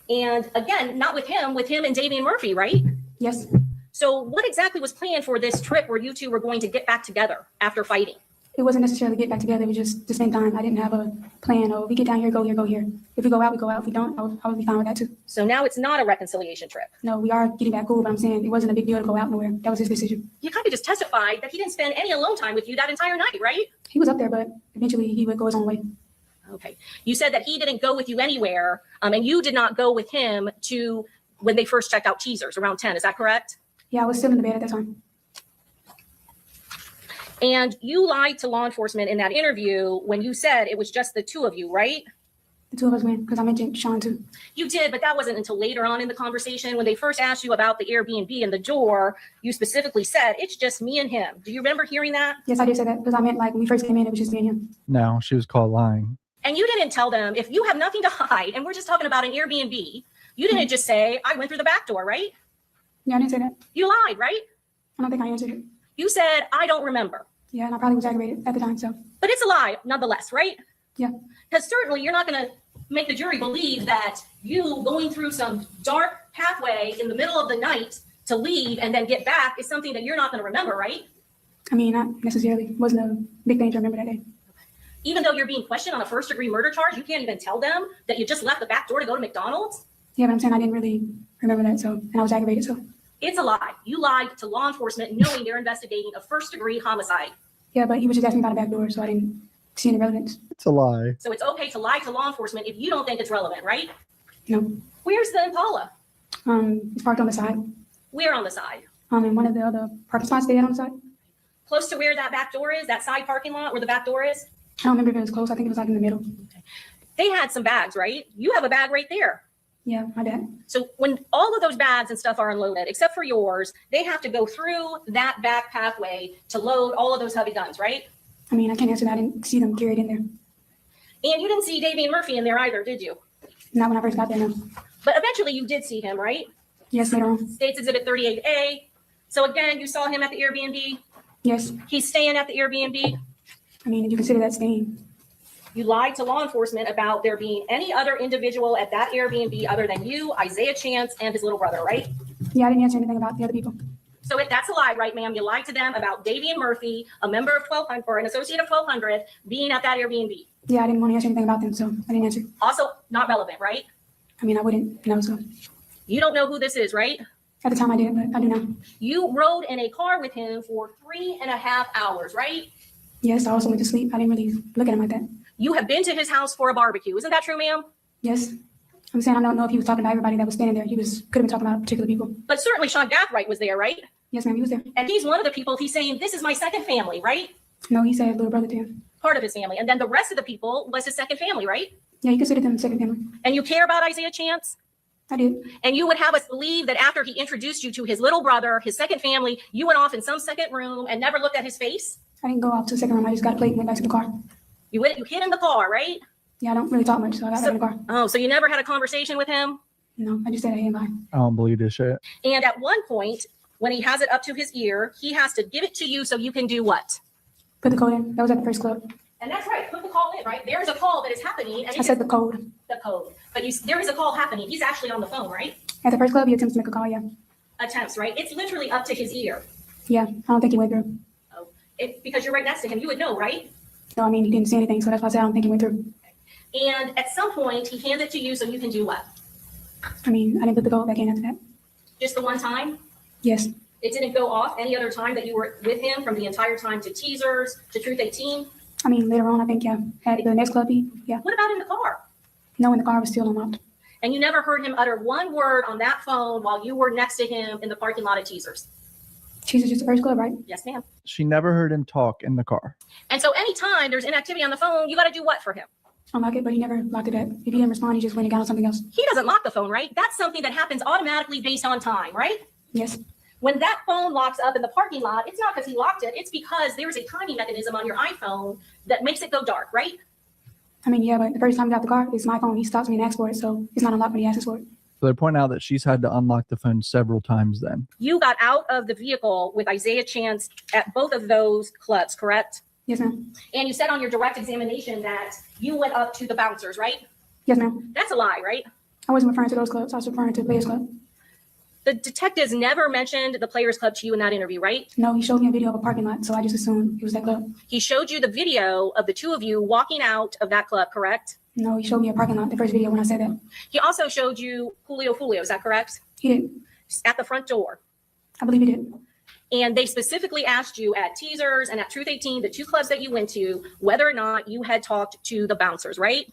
Speaker 3: And again, not with him and Damian Murphy, right?
Speaker 2: Yes.
Speaker 3: So what exactly was planned for this trip where you two were going to get back together after fighting?
Speaker 2: It wasn't necessarily get back together. It was just to spend time. I didn't have a plan. Oh, if we get down here, go here, go here. If we go out, we go out. If we don't, I would be fine with that too.
Speaker 3: So now it's not a reconciliation trip.
Speaker 2: No, we are getting back cool, but I'm saying it wasn't a big deal to go out nowhere. That was his decision.
Speaker 3: You kind of just testified that he didn't spend any alone time with you that entire night, right?
Speaker 2: He was up there, but eventually he would go his own way.
Speaker 3: Okay. You said that he didn't go with you anywhere, and you did not go with him to when they first checked out Cheezers around 10. Is that correct?
Speaker 2: Yeah, I was still in the bed at that time.
Speaker 3: And you lied to law enforcement in that interview when you said it was just the two of you, right?
Speaker 2: The two of us went because I mentioned Sean too.
Speaker 3: You did, but that wasn't until later on in the conversation. When they first asked you about the Airbnb and the door, you specifically said, it's just me and him. Do you remember hearing that?
Speaker 2: Yes, I did say that because I meant like when we first came in, it was just me and him.
Speaker 4: No, she was caught lying.
Speaker 3: And you didn't tell them, if you have nothing to hide, and we're just talking about an Airbnb, you didn't just say, I went through the back door, right?
Speaker 2: Yeah, I didn't say that.
Speaker 3: You lied, right?
Speaker 2: I don't think I answered it.
Speaker 3: You said, I don't remember.
Speaker 2: Yeah, and I probably was aggravated at the time, so.
Speaker 3: But it's a lie, nonetheless, right?
Speaker 2: Yeah.
Speaker 3: Because certainly you're not going to make the jury believe that you going through some dark pathway in the middle of the night to leave and then get back is something that you're not going to remember, right?
Speaker 2: I mean, not necessarily. Wasn't a big thing to remember that day.
Speaker 3: Even though you're being questioned on a first-degree murder charge, you can't even tell them that you just left the back door to go to McDonald's?
Speaker 2: Yeah, but I'm saying I didn't really remember that, so, and I was aggravated, so.
Speaker 3: It's a lie. You lied to law enforcement knowing they're investigating a first-degree homicide.
Speaker 2: Yeah, but he was just asking about a back door, so I didn't see any relevance.
Speaker 4: It's a lie.
Speaker 3: So it's okay to lie to law enforcement if you don't think it's relevant, right?
Speaker 2: No.
Speaker 3: Where's the Impala?
Speaker 2: It's parked on the side.
Speaker 3: Where on the side?
Speaker 2: In one of the other parking spots they had on the side.
Speaker 3: Close to where that back door is, that side parking lot where the back door is?
Speaker 2: I don't remember if it was close. I think it was like in the middle.
Speaker 3: They had some bags, right? You have a bag right there.
Speaker 2: Yeah, my dad.
Speaker 3: So when all of those bags and stuff are unloaded, except for yours, they have to go through that back pathway to load all of those heavy guns, right?
Speaker 2: I mean, I can't answer that. I didn't see them carried in there.
Speaker 3: And you didn't see Davey and Murphy in there either, did you?
Speaker 2: Not when I first got there, no.
Speaker 3: But eventually you did see him, right?
Speaker 2: Yes, later on.
Speaker 3: States Exhibit 38A. So again, you saw him at the Airbnb.
Speaker 2: Yes.
Speaker 3: He's staying at the Airbnb.
Speaker 2: I mean, if you consider that staying.
Speaker 3: You lied to law enforcement about there being any other individual at that Airbnb other than you, Isaiah Chance, and his little brother, right?
Speaker 2: Yeah, I didn't answer anything about the other people.
Speaker 3: So that's a lie, right, ma'am? You lied to them about Davey and Murphy, a member of 1200 or an associate of 1200, being at that Airbnb.
Speaker 2: Yeah, I didn't want to answer anything about them, so I didn't answer.
Speaker 3: Also not relevant, right?
Speaker 2: I mean, I wouldn't know, so.
Speaker 3: You don't know who this is, right?
Speaker 2: At the time I didn't, but I do now.
Speaker 3: You rode in a car with him for 3.5 hours, right?
Speaker 2: Yes, I also went to sleep. I didn't really look at him like that.
Speaker 3: You have been to his house for a barbecue. Isn't that true, ma'am?
Speaker 2: Yes. I'm saying I don't know if he was talking about everybody that was standing there. He could have been talking about particular people.
Speaker 3: But certainly Sean Gathright was there, right?
Speaker 2: Yes, ma'am, he was there.
Speaker 3: And he's one of the people he's saying, this is my second family, right?
Speaker 2: No, he said little brother to him.
Speaker 3: Part of his family. And then the rest of the people was his second family, right?
Speaker 2: Yeah, he considered them second family.
Speaker 3: And you care about Isaiah Chance?
Speaker 2: I did.
Speaker 3: And you would have us believe that after he introduced you to his little brother, his second family, you went off in some second room and never looked at his face?
Speaker 2: I didn't go off to the second room. I just got a plate and went back to the car.
Speaker 3: You hid in the car, right?
Speaker 2: Yeah, I don't really talk much, so I got back in the car.
Speaker 3: Oh, so you never had a conversation with him?
Speaker 2: No, I just said I ain't lying.
Speaker 4: I don't believe this shit.
Speaker 3: And at one point, when he has it up to his ear, he has to give it to you so you can do what?
Speaker 2: Put the code in. That was at the first club.
Speaker 3: And that's right. Put the call in, right? There's a call that is happening. And
Speaker 2: I said the code.
Speaker 3: the code. But there is a call happening. He's actually on the phone, right?
Speaker 2: At the first club, he attempts to make a call, yeah.
Speaker 3: Attempts, right? It's literally up to his ear.
Speaker 2: Yeah, I don't think he went through.
Speaker 3: Oh, because you're right next to him. You would know, right?
Speaker 2: No, I mean, he didn't say anything, so that's why I said I don't think he went through.
Speaker 3: And at some point, he hands it to you so you can do what?
Speaker 2: I mean, I didn't put the code back in after that.
Speaker 3: Just the one time?
Speaker 2: Yes.
Speaker 3: It didn't go off any other time that you were with him from the entire time to teasers, to Truth 18?
Speaker 2: I mean, later on, I think, yeah. At the next club, yeah.
Speaker 3: What about in the car?
Speaker 2: No, when the car was still unlocked.
Speaker 3: And you never heard him utter one word on that phone while you were next to him in the parking lot at teasers?
Speaker 2: She's just the first club, right?
Speaker 3: Yes, ma'am.
Speaker 4: She never heard him talk in the car.
Speaker 3: And so anytime there's inactivity on the phone, you got to do what for him?
Speaker 2: Unlock it, but he never locked it up. If he didn't respond, he just went and got on something else.
Speaker 3: He doesn't lock the phone, right? That's something that happens automatically based on time, right?
Speaker 2: Yes.
Speaker 3: When that phone locks up in the parking lot, it's not because he locked it. It's because there's a timing mechanism on your iPhone that makes it go dark, right?
Speaker 2: I mean, yeah, but the first time he got the car, it's my phone. He stops me and asks for it, so it's not unlocked when he asks for it.
Speaker 4: So they're pointing out that she's had to unlock the phone several times then.
Speaker 3: You got out of the vehicle with Isaiah Chance at both of those clubs, correct?
Speaker 2: Yes, ma'am.
Speaker 3: And you said on your direct examination that you went up to the bouncers, right?
Speaker 2: Yes, ma'am.
Speaker 3: That's a lie, right?
Speaker 2: I wasn't referring to those clubs. I was referring to Players Club.
Speaker 3: The detectives never mentioned the Players Club to you in that interview, right?
Speaker 2: No, he showed me a video of a parking lot, so I just assumed it was that club.
Speaker 3: He showed you the video of the two of you walking out of that club, correct?
Speaker 2: No, he showed me a parking lot, the first video when I said that.
Speaker 3: He also showed you FOOIO0, is that correct?
Speaker 2: He did.
Speaker 3: At the front door.
Speaker 2: I believe he did.
Speaker 3: And they specifically asked you at Teasers and at Truth 18, the two clubs that you went to, whether or not you had talked to the bouncers, right?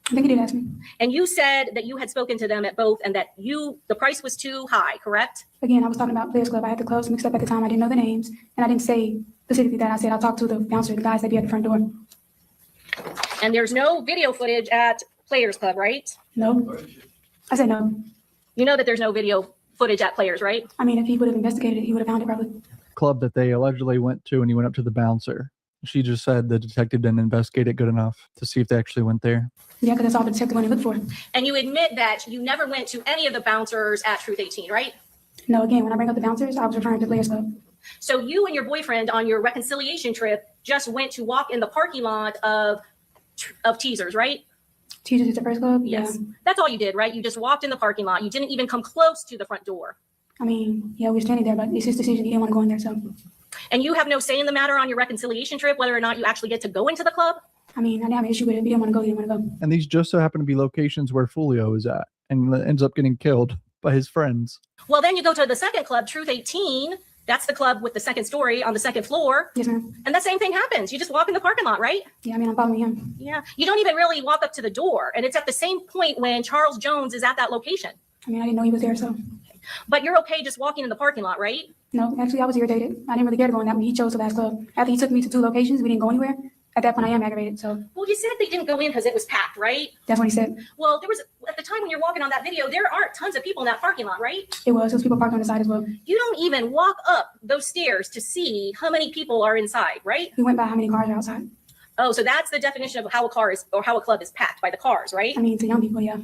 Speaker 2: I think he did ask me.
Speaker 3: And you said that you had spoken to them at both and that the price was too high, correct?
Speaker 2: Again, I was talking about Players Club. I had the clubs mixed up at the time. I didn't know the names, and I didn't say specifically that. I said I talked to the bouncer, the guys that be at the front door.
Speaker 3: And there's no video footage at Players Club, right?
Speaker 2: No. I said no.
Speaker 3: You know that there's no video footage at Players, right?
Speaker 2: I mean, if he would have investigated it, he would have found it probably.
Speaker 4: Club that they allegedly went to, and he went up to the bouncer. She just said the detective didn't investigate it good enough to see if they actually went there.
Speaker 2: Yeah, because that's all the detective wanted to look for.
Speaker 3: And you admit that you never went to any of the bouncers at Truth 18, right?
Speaker 2: No, again, when I bring up the bouncers, I was referring to Players Club.
Speaker 3: So you and your boyfriend on your reconciliation trip just went to walk in the parking lot of Teasers, right?
Speaker 2: Teachers at the first club?
Speaker 3: Yes.
Speaker 2: Yeah.
Speaker 3: That's all you did, right? You just walked in the parking lot. You didn't even come close to the front door.
Speaker 2: I mean, yeah, we were standing there, but it's his decision. He didn't want to go in there, so.
Speaker 3: And you have no say in the matter on your reconciliation trip, whether or not you actually get to go into the club?
Speaker 2: I mean, I didn't have an issue with it. If he didn't want to go, he didn't want to go.
Speaker 4: And these just so happen to be locations where FOOIO is at, and ends up getting killed by his friends.
Speaker 3: Well, then you go to the second club, Truth 18. That's the club with the second story on the second floor.
Speaker 2: Yes, ma'am.
Speaker 3: And the same thing happens. You just walk in the parking lot, right?
Speaker 2: Yeah, I mean, I'm following him.
Speaker 3: Yeah. You don't even really walk up to the door. And it's at the same point when Charles Jones is at that location.
Speaker 2: I mean, I didn't know he was there, so.
Speaker 3: But you're okay just walking in the parking lot, right?
Speaker 2: No, actually, I was irritated. I didn't really care to go in that one. He chose the last club. After he took me to 2 locations, we didn't go anywhere. At that point, I am aggravated, so
Speaker 3: Well, you said they didn't go in because it was packed, right?
Speaker 2: that's what he said.
Speaker 3: Well, there was, at the time when you're walking on that video, there aren't tons of people in that parking lot, right?
Speaker 2: It was people parked on the side as well.
Speaker 3: You don't even walk up those stairs to see how many people are inside, right?
Speaker 2: We went by how many cars are outside.
Speaker 3: Oh, so that's the definition of how a car is, or how a club is packed, by the cars, right?
Speaker 2: I mean, to young people, yeah.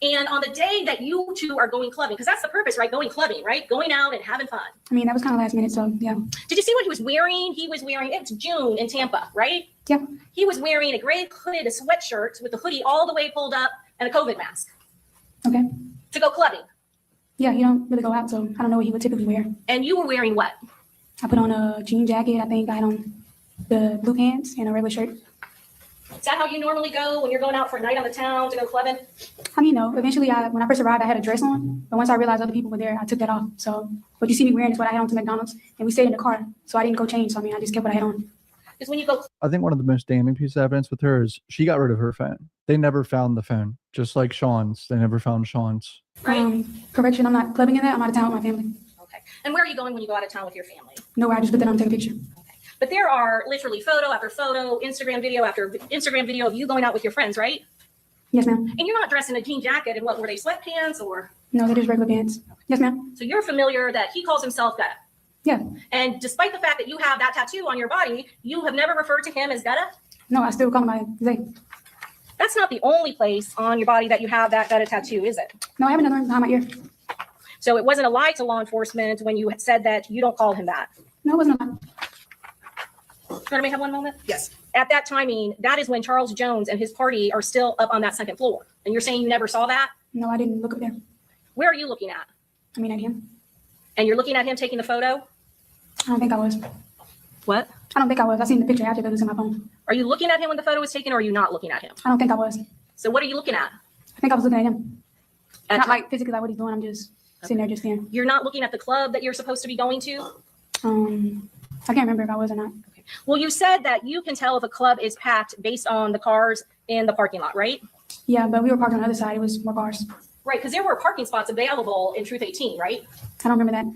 Speaker 3: And on the day that you two are going clubbing, because that's the purpose, right? Going clubbing, right? Going out and having fun.
Speaker 2: I mean, that was kind of last minute, so yeah.
Speaker 3: Did you see what he was wearing? He was wearing, it's June in Tampa, right?
Speaker 2: Yeah.
Speaker 3: He was wearing a gray hooded sweatshirt with the hoodie all the way pulled up and a COVID mask
Speaker 2: Okay.
Speaker 3: to go clubbing.
Speaker 2: Yeah, he don't really go out, so I don't know what he would typically wear.
Speaker 3: And you were wearing what?
Speaker 2: I put on a jean jacket. I think I had on the blue pants and a regular shirt.
Speaker 3: Is that how you normally go when you're going out for a night on the town to go clubbing?
Speaker 2: I mean, no. Eventually, when I first arrived, I had a dress on. But once I realized other people were there, I took that off. So what you see me wearing is what I had on to McDonald's. And we stayed in the car. So I didn't go change. So I mean, I just kept what I had on.
Speaker 3: Because when you go,
Speaker 4: I think one of the most damning pieces of evidence with her is she got rid of her phone. They never found the phone, just like Sean's. They never found Sean's.
Speaker 3: right?
Speaker 2: Correction, I'm not clubbing in that. I'm out of town with my family.
Speaker 3: Okay. And where are you going when you go out of town with your family?
Speaker 2: Nowhere. I just put that on to take a picture.
Speaker 3: But there are literally photo after photo, Instagram video after Instagram video of you going out with your friends, right?
Speaker 2: Yes, ma'am.
Speaker 3: And you're not dressed in a jean jacket and what, were they sweatpants or?
Speaker 2: No, they're just regular pants. Yes, ma'am.
Speaker 3: So you're familiar that he calls himself Gutta.
Speaker 2: Yeah.
Speaker 3: And despite the fact that you have that tattoo on your body, you have never referred to him as Gutta?
Speaker 2: No, I still call him by Zay.
Speaker 3: That's not the only place on your body that you have that Gutta tattoo, is it?
Speaker 2: No, I have another one behind my ear.
Speaker 3: So it wasn't a lie to law enforcement when you said that you don't call him that.
Speaker 2: No, it wasn't a lot.
Speaker 3: Let me have one moment.
Speaker 6: Yes.
Speaker 3: At that timing, that is when Charles Jones and his party are still up on that second floor. And you're saying you never saw that?
Speaker 2: No, I didn't look up there.
Speaker 3: Where are you looking at?
Speaker 2: I mean, at him.
Speaker 3: And you're looking at him taking the photo?
Speaker 2: I don't think I was.
Speaker 3: What?
Speaker 2: I don't think I was. I seen the picture after it was in my phone.
Speaker 3: Are you looking at him when the photo was taken or are you not looking at him?
Speaker 2: I don't think I was.
Speaker 3: So what are you looking at?
Speaker 2: I think I was looking at him.
Speaker 3: At-
Speaker 2: Not like physically like what he's doing. I'm just sitting there just staring.
Speaker 3: You're not looking at the club that you're supposed to be going to?
Speaker 2: I can't remember if I was or not.
Speaker 3: Well, you said that you can tell if a club is packed based on the cars in the parking lot, right?
Speaker 2: Yeah, but we were parked on the other side. It was more cars.
Speaker 3: Right, because there were parking spots available in Truth 18, right?
Speaker 2: I don't remember that.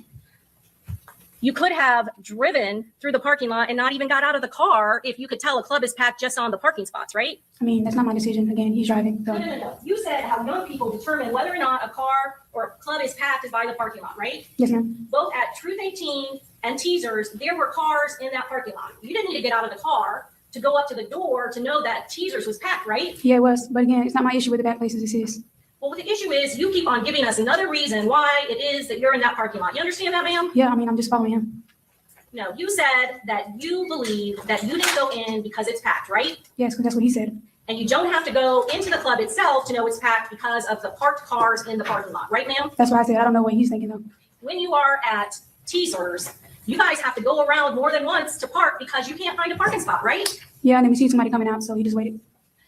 Speaker 3: You could have driven through the parking lot and not even got out of the car if you could tell a club is packed just on the parking spots, right?
Speaker 2: I mean, that's not my decision. Again, he's driving. So.
Speaker 3: No. You said how young people determine whether or not a car or a club is packed is by the parking lot, right?
Speaker 2: Yes, ma'am.
Speaker 3: Both at Truth 18 and Teasers, there were cars in that parking lot. You didn't need to get out of the car to go up to the door to know that Teasers was packed, right?
Speaker 2: Yeah, it was. But again, it's not my issue with the back places. It's his.
Speaker 3: Well, the issue is you keep on giving us another reason why it is that you're in that parking lot. You understand that, ma'am?
Speaker 2: Yeah, I mean, I'm just following him.
Speaker 3: No, you said that you believe that you didn't go in because it's packed, right?
Speaker 2: Yes, because that's what he said.
Speaker 3: And you don't have to go into the club itself to know it's packed because of the parked cars in the parking lot, right, ma'am?
Speaker 2: That's why I said I don't know what he's thinking though.
Speaker 3: When you are at Teasers, you guys have to go around more than once to park because you can't find a parking spot, right?
Speaker 2: Yeah, and then we see somebody coming out, so he just waited.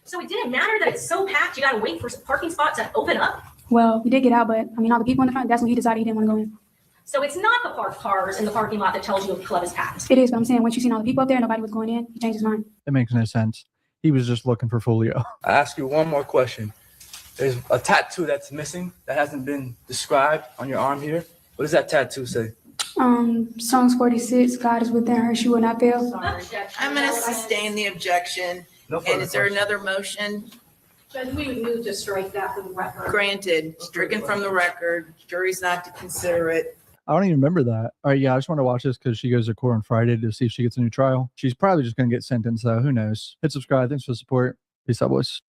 Speaker 3: So it didn't matter that it's so packed, you gotta wait for a parking spot to open up?
Speaker 2: Well, we did get out, but I mean, all the people in the front, that's when he decided he didn't want to go in.
Speaker 3: So it's not the parked cars in the parking lot that tells you if the club is packed.
Speaker 2: It is, but I'm saying once you seen all the people up there, nobody was going in, he changed his mind.
Speaker 4: It makes no sense. He was just looking for FOOIO.
Speaker 5: I ask you one more question. There's a tattoo that's missing that hasn't been described on your arm here. What does that tattoo say?
Speaker 2: Psalms 46, God is within her, she will not fail.
Speaker 6: I'm going to sustain the objection.
Speaker 5: No
Speaker 6: And
Speaker 5: further
Speaker 6: is there
Speaker 5: questions.
Speaker 6: another motion?
Speaker 7: Judge, we would move to strike that from the record.
Speaker 6: Granted, stricken from the record, jury's not to consider it.
Speaker 4: I don't even remember that. All right, yeah, I just want to watch this because she goes to court on Friday to see if she gets a new trial. She's probably just going to get sentenced, though. Who knows? Hit subscribe. Thanks for the support. Peace out, boys.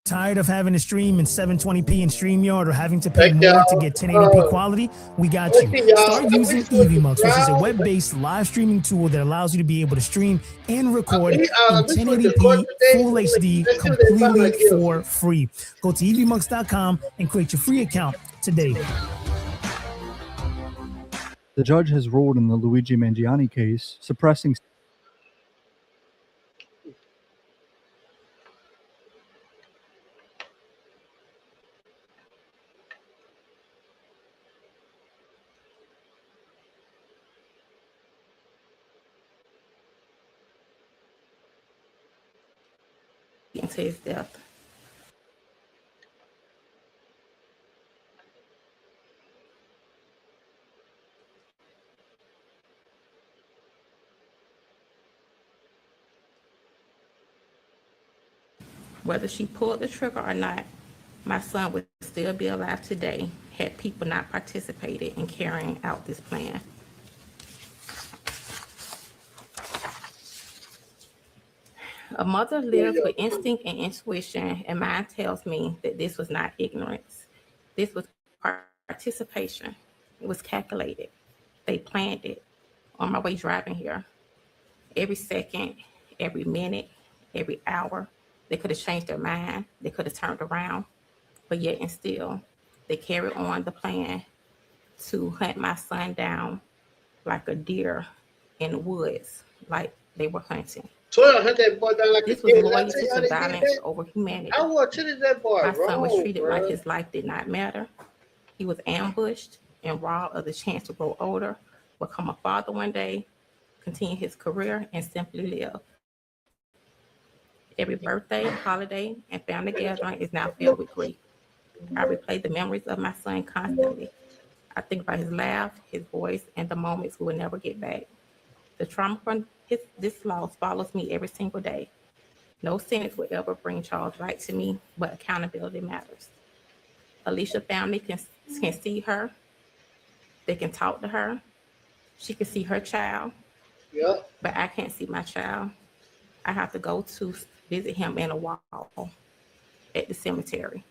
Speaker 8: Tired of having to stream in 720p in StreamYard or having to pay more to get 1080p quality? We got you. Start using EVMux, which is a web-based live streaming tool that allows you to be able to stream and record in 1080p full HD completely for free. Go to evmux.com and create your free account today.
Speaker 4: The judge has ruled in the Luigi Mangiani case, suppressing
Speaker 9: into his death. Whether she pulled the trigger or not, my son would still be alive today had people not participated in carrying out this plan. A mother lives with instinct and intuition, and mine tells me that this was not ignorance. This was participation. It was calculated. They planned it. On my way driving here, every second, every minute, every hour, they could have changed their mind. They could have turned around, but yet and still, they carried on the plan to hunt my son down like a deer in the woods, like they were hunting.
Speaker 1: Hunt that boy down like
Speaker 9: This
Speaker 1: a
Speaker 9: was
Speaker 1: kid.
Speaker 9: loyalty to violence over humanity.
Speaker 1: I want to challenge that boy.
Speaker 9: My son was
Speaker 1: Wrong,
Speaker 9: treated
Speaker 1: bro.
Speaker 9: like his life did not matter. He was ambushed and robbed of the chance to grow older, become a father one day, continue his career, and simply live. Every birthday, holiday, and family gathering is now filled with grief. I replay the memories of my son constantly. I think about his laugh, his voice, and the moments we will never get back. The trauma from this loss follows me every single day. No sentence will ever bring Charles right to me, but accountability matters. Aleisa family can see her. They can talk to her. She can see her child.
Speaker 1: Yeah.
Speaker 9: But I can't see my child. I have to go to visit him in a wall at the cemetery.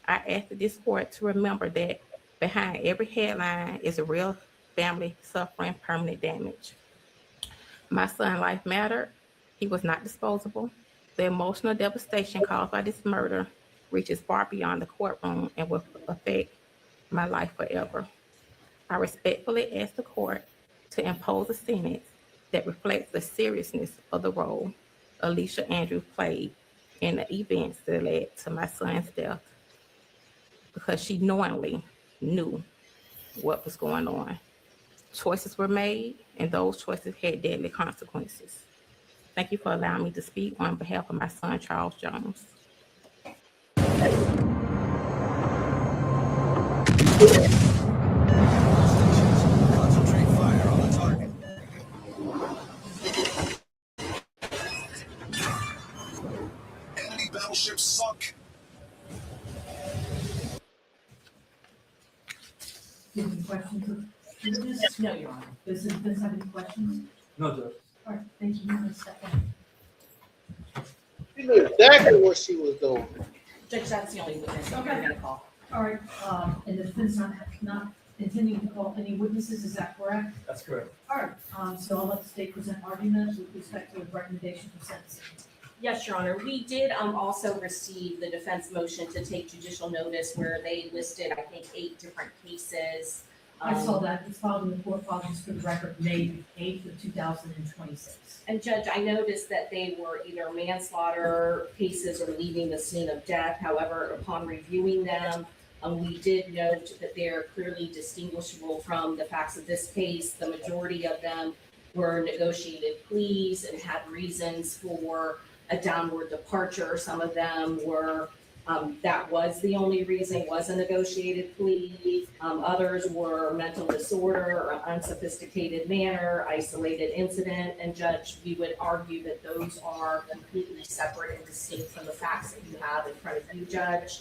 Speaker 9: I ask this court to remember that behind every headline is a real family suffering permanent damage. My son's life mattered. He was not disposable. The emotional devastation caused by this murder reaches far beyond the courtroom and will affect my life forever. I respectfully ask the court to impose a sentence that reflects the seriousness of the role Aleisa Anndrew played in the events that led to my son's death, because she knowingly knew what was going on. Choices were made, and those choices had deadly consequences. Thank you for allowing me to speak on behalf of my son, Charles Jones.
Speaker 10: Concentrate fire on the target. Enemy battleship sunk.
Speaker 7: Do you have any questions? No, Your Honor. Does the defense have any questions?
Speaker 5: No, Judge.
Speaker 7: All right, thank you. You may step down.
Speaker 1: You knew exactly what she was doing.
Speaker 3: Judge, that's the only witness that
Speaker 7: Okay.
Speaker 3: we're gonna call.
Speaker 7: All right, and the defense not intending to call any witnesses, is that correct?
Speaker 5: That's correct.
Speaker 7: All right, so I'll let the state present argument with respect to the recommendation for sentencing.
Speaker 3: Yes, Your Honor. We did also receive the defense motion to take judicial notice where they listed, I think, 8 different cases.
Speaker 7: I saw that, it's filed in the court file just for the record, May 8th of 2026.
Speaker 3: And Judge, I noticed that they were either manslaughter cases or leaving the scene of death. However, upon reviewing them, we did note that they are clearly distinguishable from the facts of this case. The majority of them were negotiated pleas and had reasons for a downward departure. Some of them were That was the only reason, was a negotiated plea. Others were mental disorder or unsophisticated manner, isolated incident, and Judge, we would argue that those are completely separate and distinct from the facts that you have in front of you, Judge.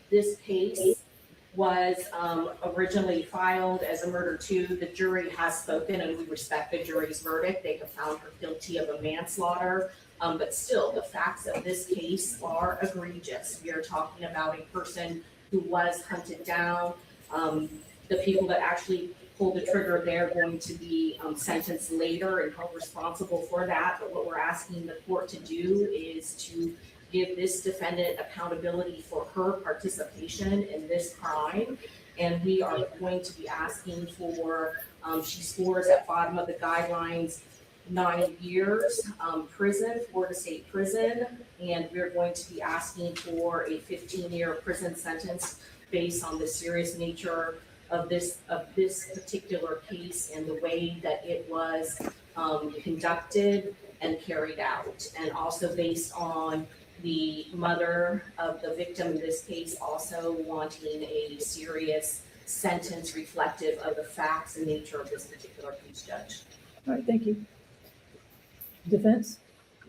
Speaker 3: This case was originally filed as a murder two. The jury has spoken and we respect the jury's verdict. They have found her guilty of a manslaughter. But still, the facts of this case are egregious. We are talking about a person who was hunted down. The people that actually pulled the trigger, they're going to be sentenced later and held responsible for that. But what we're asking the court to do is to give this defendant accountability for her participation in this crime. And we are going to be asking for, she scores at bottom of the guidelines, 9 years prison, Florida State Prison, and we're going to be asking for a 15-year prison sentence based on the serious nature of this particular case and the way that it was conducted and carried out, and also based on the mother of the victim in this case also wanting a serious sentence reflective of the facts and nature of this particular case, Judge.
Speaker 7: All right, thank you. Defense?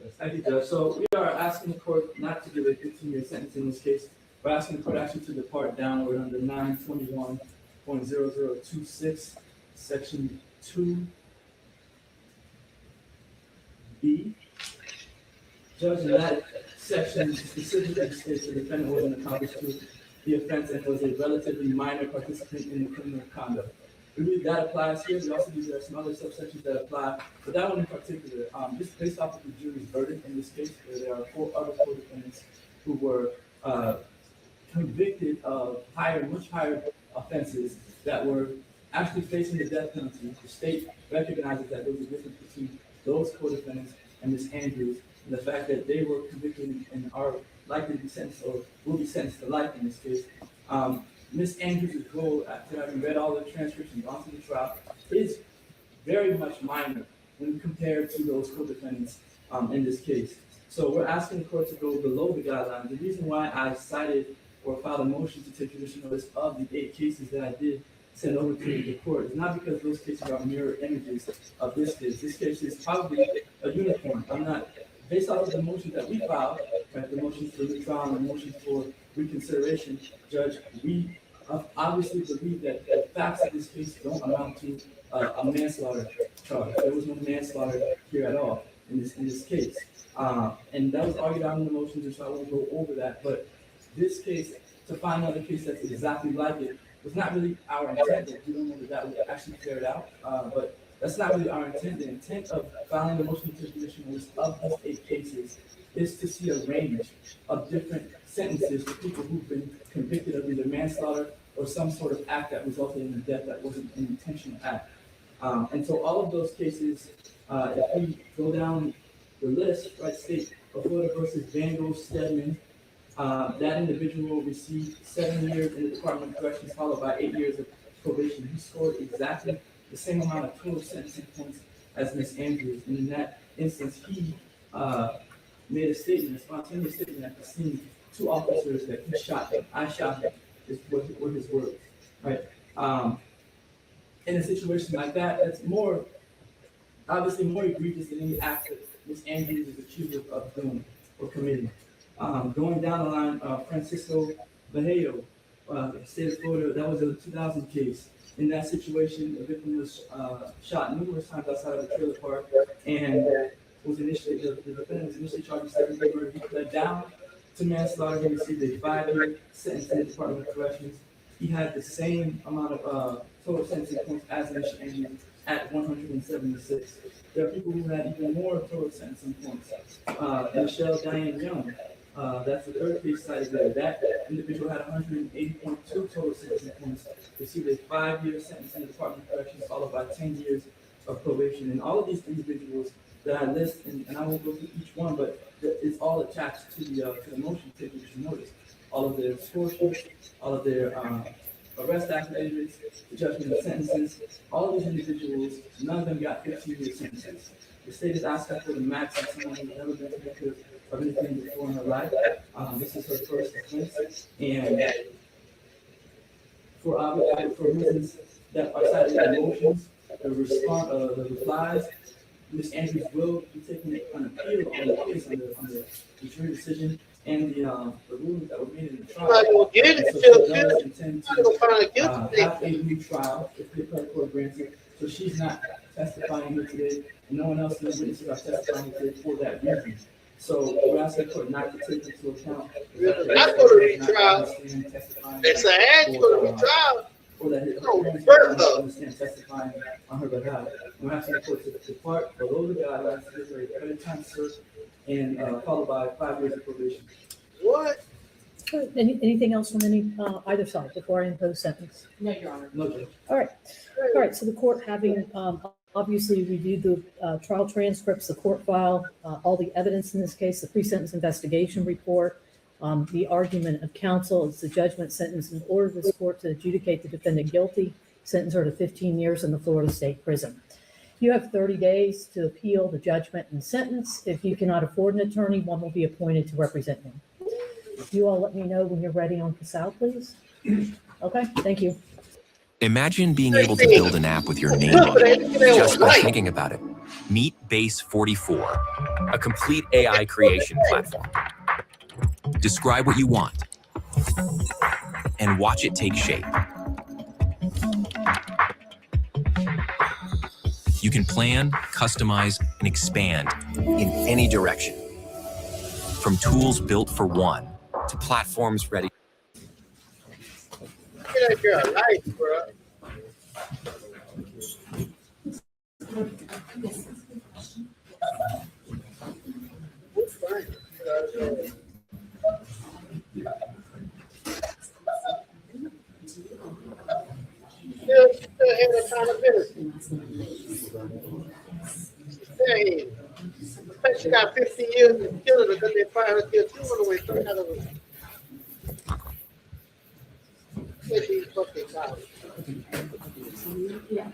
Speaker 5: Yes, thank you, Judge. So we are asking the court not to give a 15-year sentence in this case. We're asking the court actually to depart downward under 921.0026, section 2B. Judge, in that section specifically states the defendant was an accomplice to the offense and was a relatively minor participant in the criminal conduct. We believe that applies here. We also believe there are some other subsections that apply, but that one in particular, just based off of the jury's verdict in this case, where there are 4 other co-defendants who were convicted of much higher offenses that were actually facing the death penalty. The state recognizes that there was a difference between those co-defendants and Ms. Andrews, and the fact that they were convicted and are likely to be sentenced or will be sentenced to life in this case. Ms. Andrews' role, after having read all the transcripts and gone through the trial, is very much minor when compared to those co-defendants in this case. So we're asking the court to go below the guidelines. The reason why I cited or filed a motion to take judicial notice of the 8 cases that I did send over to the court is not because those cases are mirror images of this case. This case is probably a unicorn. I'm not, based off of the motions that we filed, right, the motions for retrial and the motions for reconsideration, Judge, we obviously believe that the facts of this case don't amount to a manslaughter charge. There was no manslaughter here at all in this case. And that was argued out in the motions, and so I won't go over that. But this case, to find another case that's exactly like it, was not really our intent. We don't know that would actually clear it out. But that's not really our intent. The intent of filing the motion to take judicial notice of these 8 cases is to see a range of different sentences for people who've been convicted of either manslaughter or some sort of act that resulted in a death that wasn't an intentional act. And so all of those cases, if we go down the list, right, state of Florida versus Van Gogh Stedman, that individual received 7 years in the Department of Corrections, followed by 8 years of probation. He scored exactly the same amount of total sentencing points as Ms. Andrews. And in that instance, he made a statement, a spontaneous statement at the scene to officers that he shot him. I shot him, were his words, right? In a situation like that, it's obviously more egregious than any act that Ms. Andrews is accused of doing or committing. Going down the line, Francisco Vallejo, state of Florida, that was a 2000 case. In that situation, the victim was shot numerous times outside of a trailer park and was initially, the defendant was initially charged with second-degree murder. He pled down to manslaughter. He received a 5-year sentence in the Department of Corrections. He had the same amount of total sentencing points as Ms. Andrews at 176. There are people who had even more total sentencing points. Michelle Diane Young, that's the third case cited there. That individual had 180.2 total sentencing points, received a 5-year sentence in the Department of Corrections, followed by 10 years of probation. And all of these individuals that I list, and I won't go through each one, but it's all attached to the motion to take judicial notice. All of their score sheets, all of their arrest affidavits, the judgment of sentences, all of these individuals, none of them got 15-year sentences. The state is asking for the max of someone who's never been convicted of anything before in her life. This is her first offense, and for reasons that are cited in the motions, the replies, Ms. Andrews will be taking an appeal on the case under the jury decision and the rulings that were made in the trial. So she does intend to have a new trial if the appellate court grants it. So she's not testifying here today, and no one else in the witnesses are testifying here today for that reason. So we're asking the court not to take into account the fact that
Speaker 1: Not for the retrial. It's an ask for the retrial.
Speaker 5: Or that her parents don't understand testifying on her behalf. We're asking the court to depart below the guidelines, give her a credit time served, and followed by 5 years of probation.
Speaker 1: What?
Speaker 7: Anything else from either side before I impose sentence?
Speaker 6: No, Your Honor.
Speaker 5: No, Judge.
Speaker 7: All right. So the court, having obviously reviewed the trial transcripts, the court file, all the evidence in this case, the pre-sentence investigation report, the argument of counsel, it's the judgment sentence in order this court to adjudicate the defendant guilty, sentence her to 15 years in the Florida State Prison. You have 30 days to appeal the judgment and sentence. If you cannot afford an attorney, one will be appointed to represent you. You all let me know when you're ready on Casal, please. Okay, thank you.
Speaker 11: Imagine being able to build an app with your name on it just by thinking about it. Meet Base 44, a complete AI creation platform. Describe what you want and watch it take shape. You can plan, customize, and expand in any direction. From tools built for one to platforms ready.
Speaker 1: Get that girl life, bro. What's fine? Still had accountability. Dang. I bet she got 50 years in killing her because they fired her kill 2 away 3 out of them. She's fucking college.
Speaker 2: Yeah.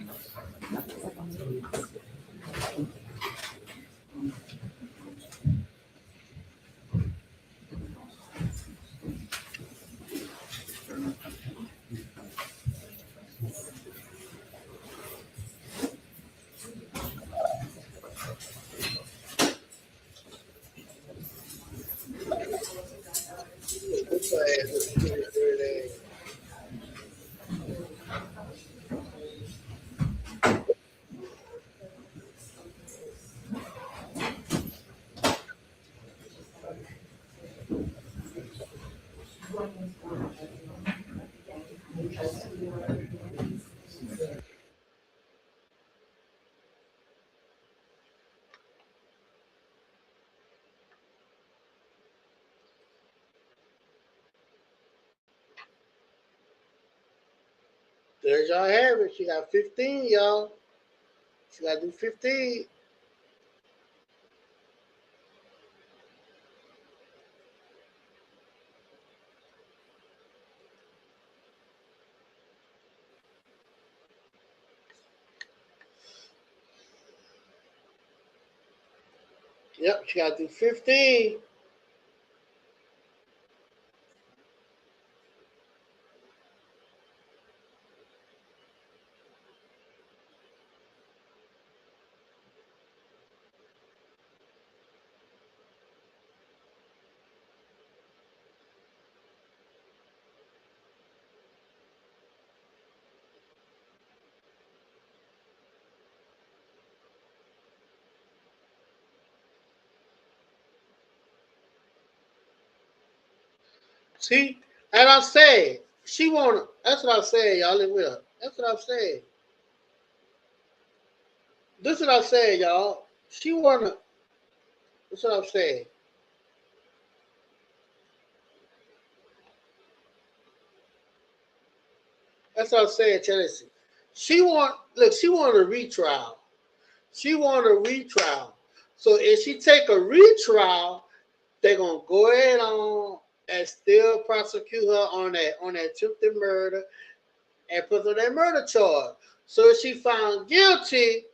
Speaker 1: There y'all have it. She got 15, y'all. She got to do 15. Yep, she got to do 15. See, and I said, she wanna, that's what I said, y'all live with her. That's what I said. This is what I said, y'all. She wanna, that's what I'm saying. That's what I'm saying, Tennessee. She want a retrial. She want a retrial. So if she take a retrial, they're gonna go ahead on and still prosecute her on that attempted murder and put her on that murder charge. So if she found guilty,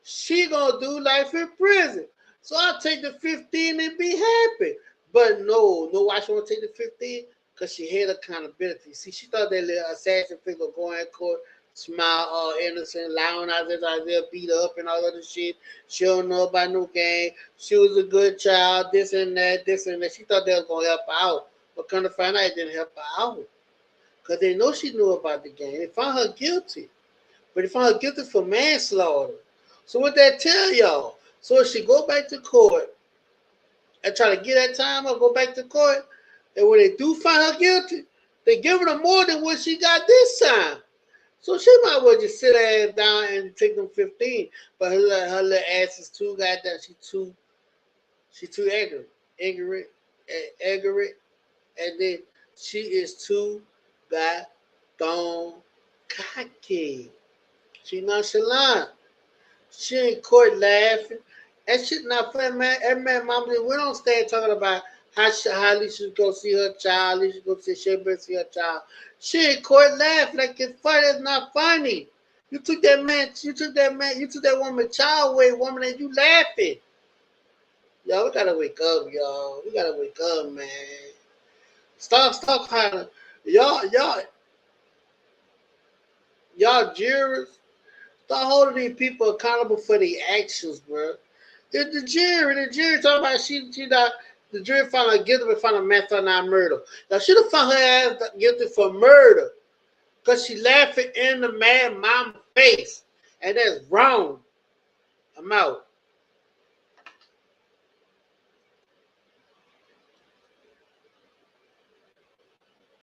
Speaker 1: she gonna do life in prison. So I'll take the 15 and be happy. But no, why she want to take the 15? Because she had accountability. See, she thought that little assassin figure going in court, smile, all innocent, lying out there, beat up and all other shit. She don't know about no game. She was a good child, this and that. She thought that was going to help her out. But come to find out, it didn't help her out. Because they know she knew about the game. They found her guilty. But they found her guilty for manslaughter. So what that tell y'all? So if she go back to court and try to get that time or go back to court, and when they do find her guilty, they give her more than what she got this time. So she might well just sit her ass down and take them 15. But her little ass is too goddamn, she too ignorant, and then she is too goddamn cocky. She nonchalant. She in court laughing. That shit not funny, man. Every man, mama, we don't stand talking about how Aleisa go see her child. Aleisa go see her child. She in court laughing like it's funny. It's not funny. You took that woman child away, woman, and you laughing. Y'all, we gotta wake up, y'all. We gotta wake up, man. Stop hollering. Y'all jurors. Start holding these people accountable for their actions, bro. The jury talking about the jury found her guilty but found her manslaughter, not murder. Now should have found her ass guilty for murder because she laughing in the mad mama's face, and that's wrong. I'm out.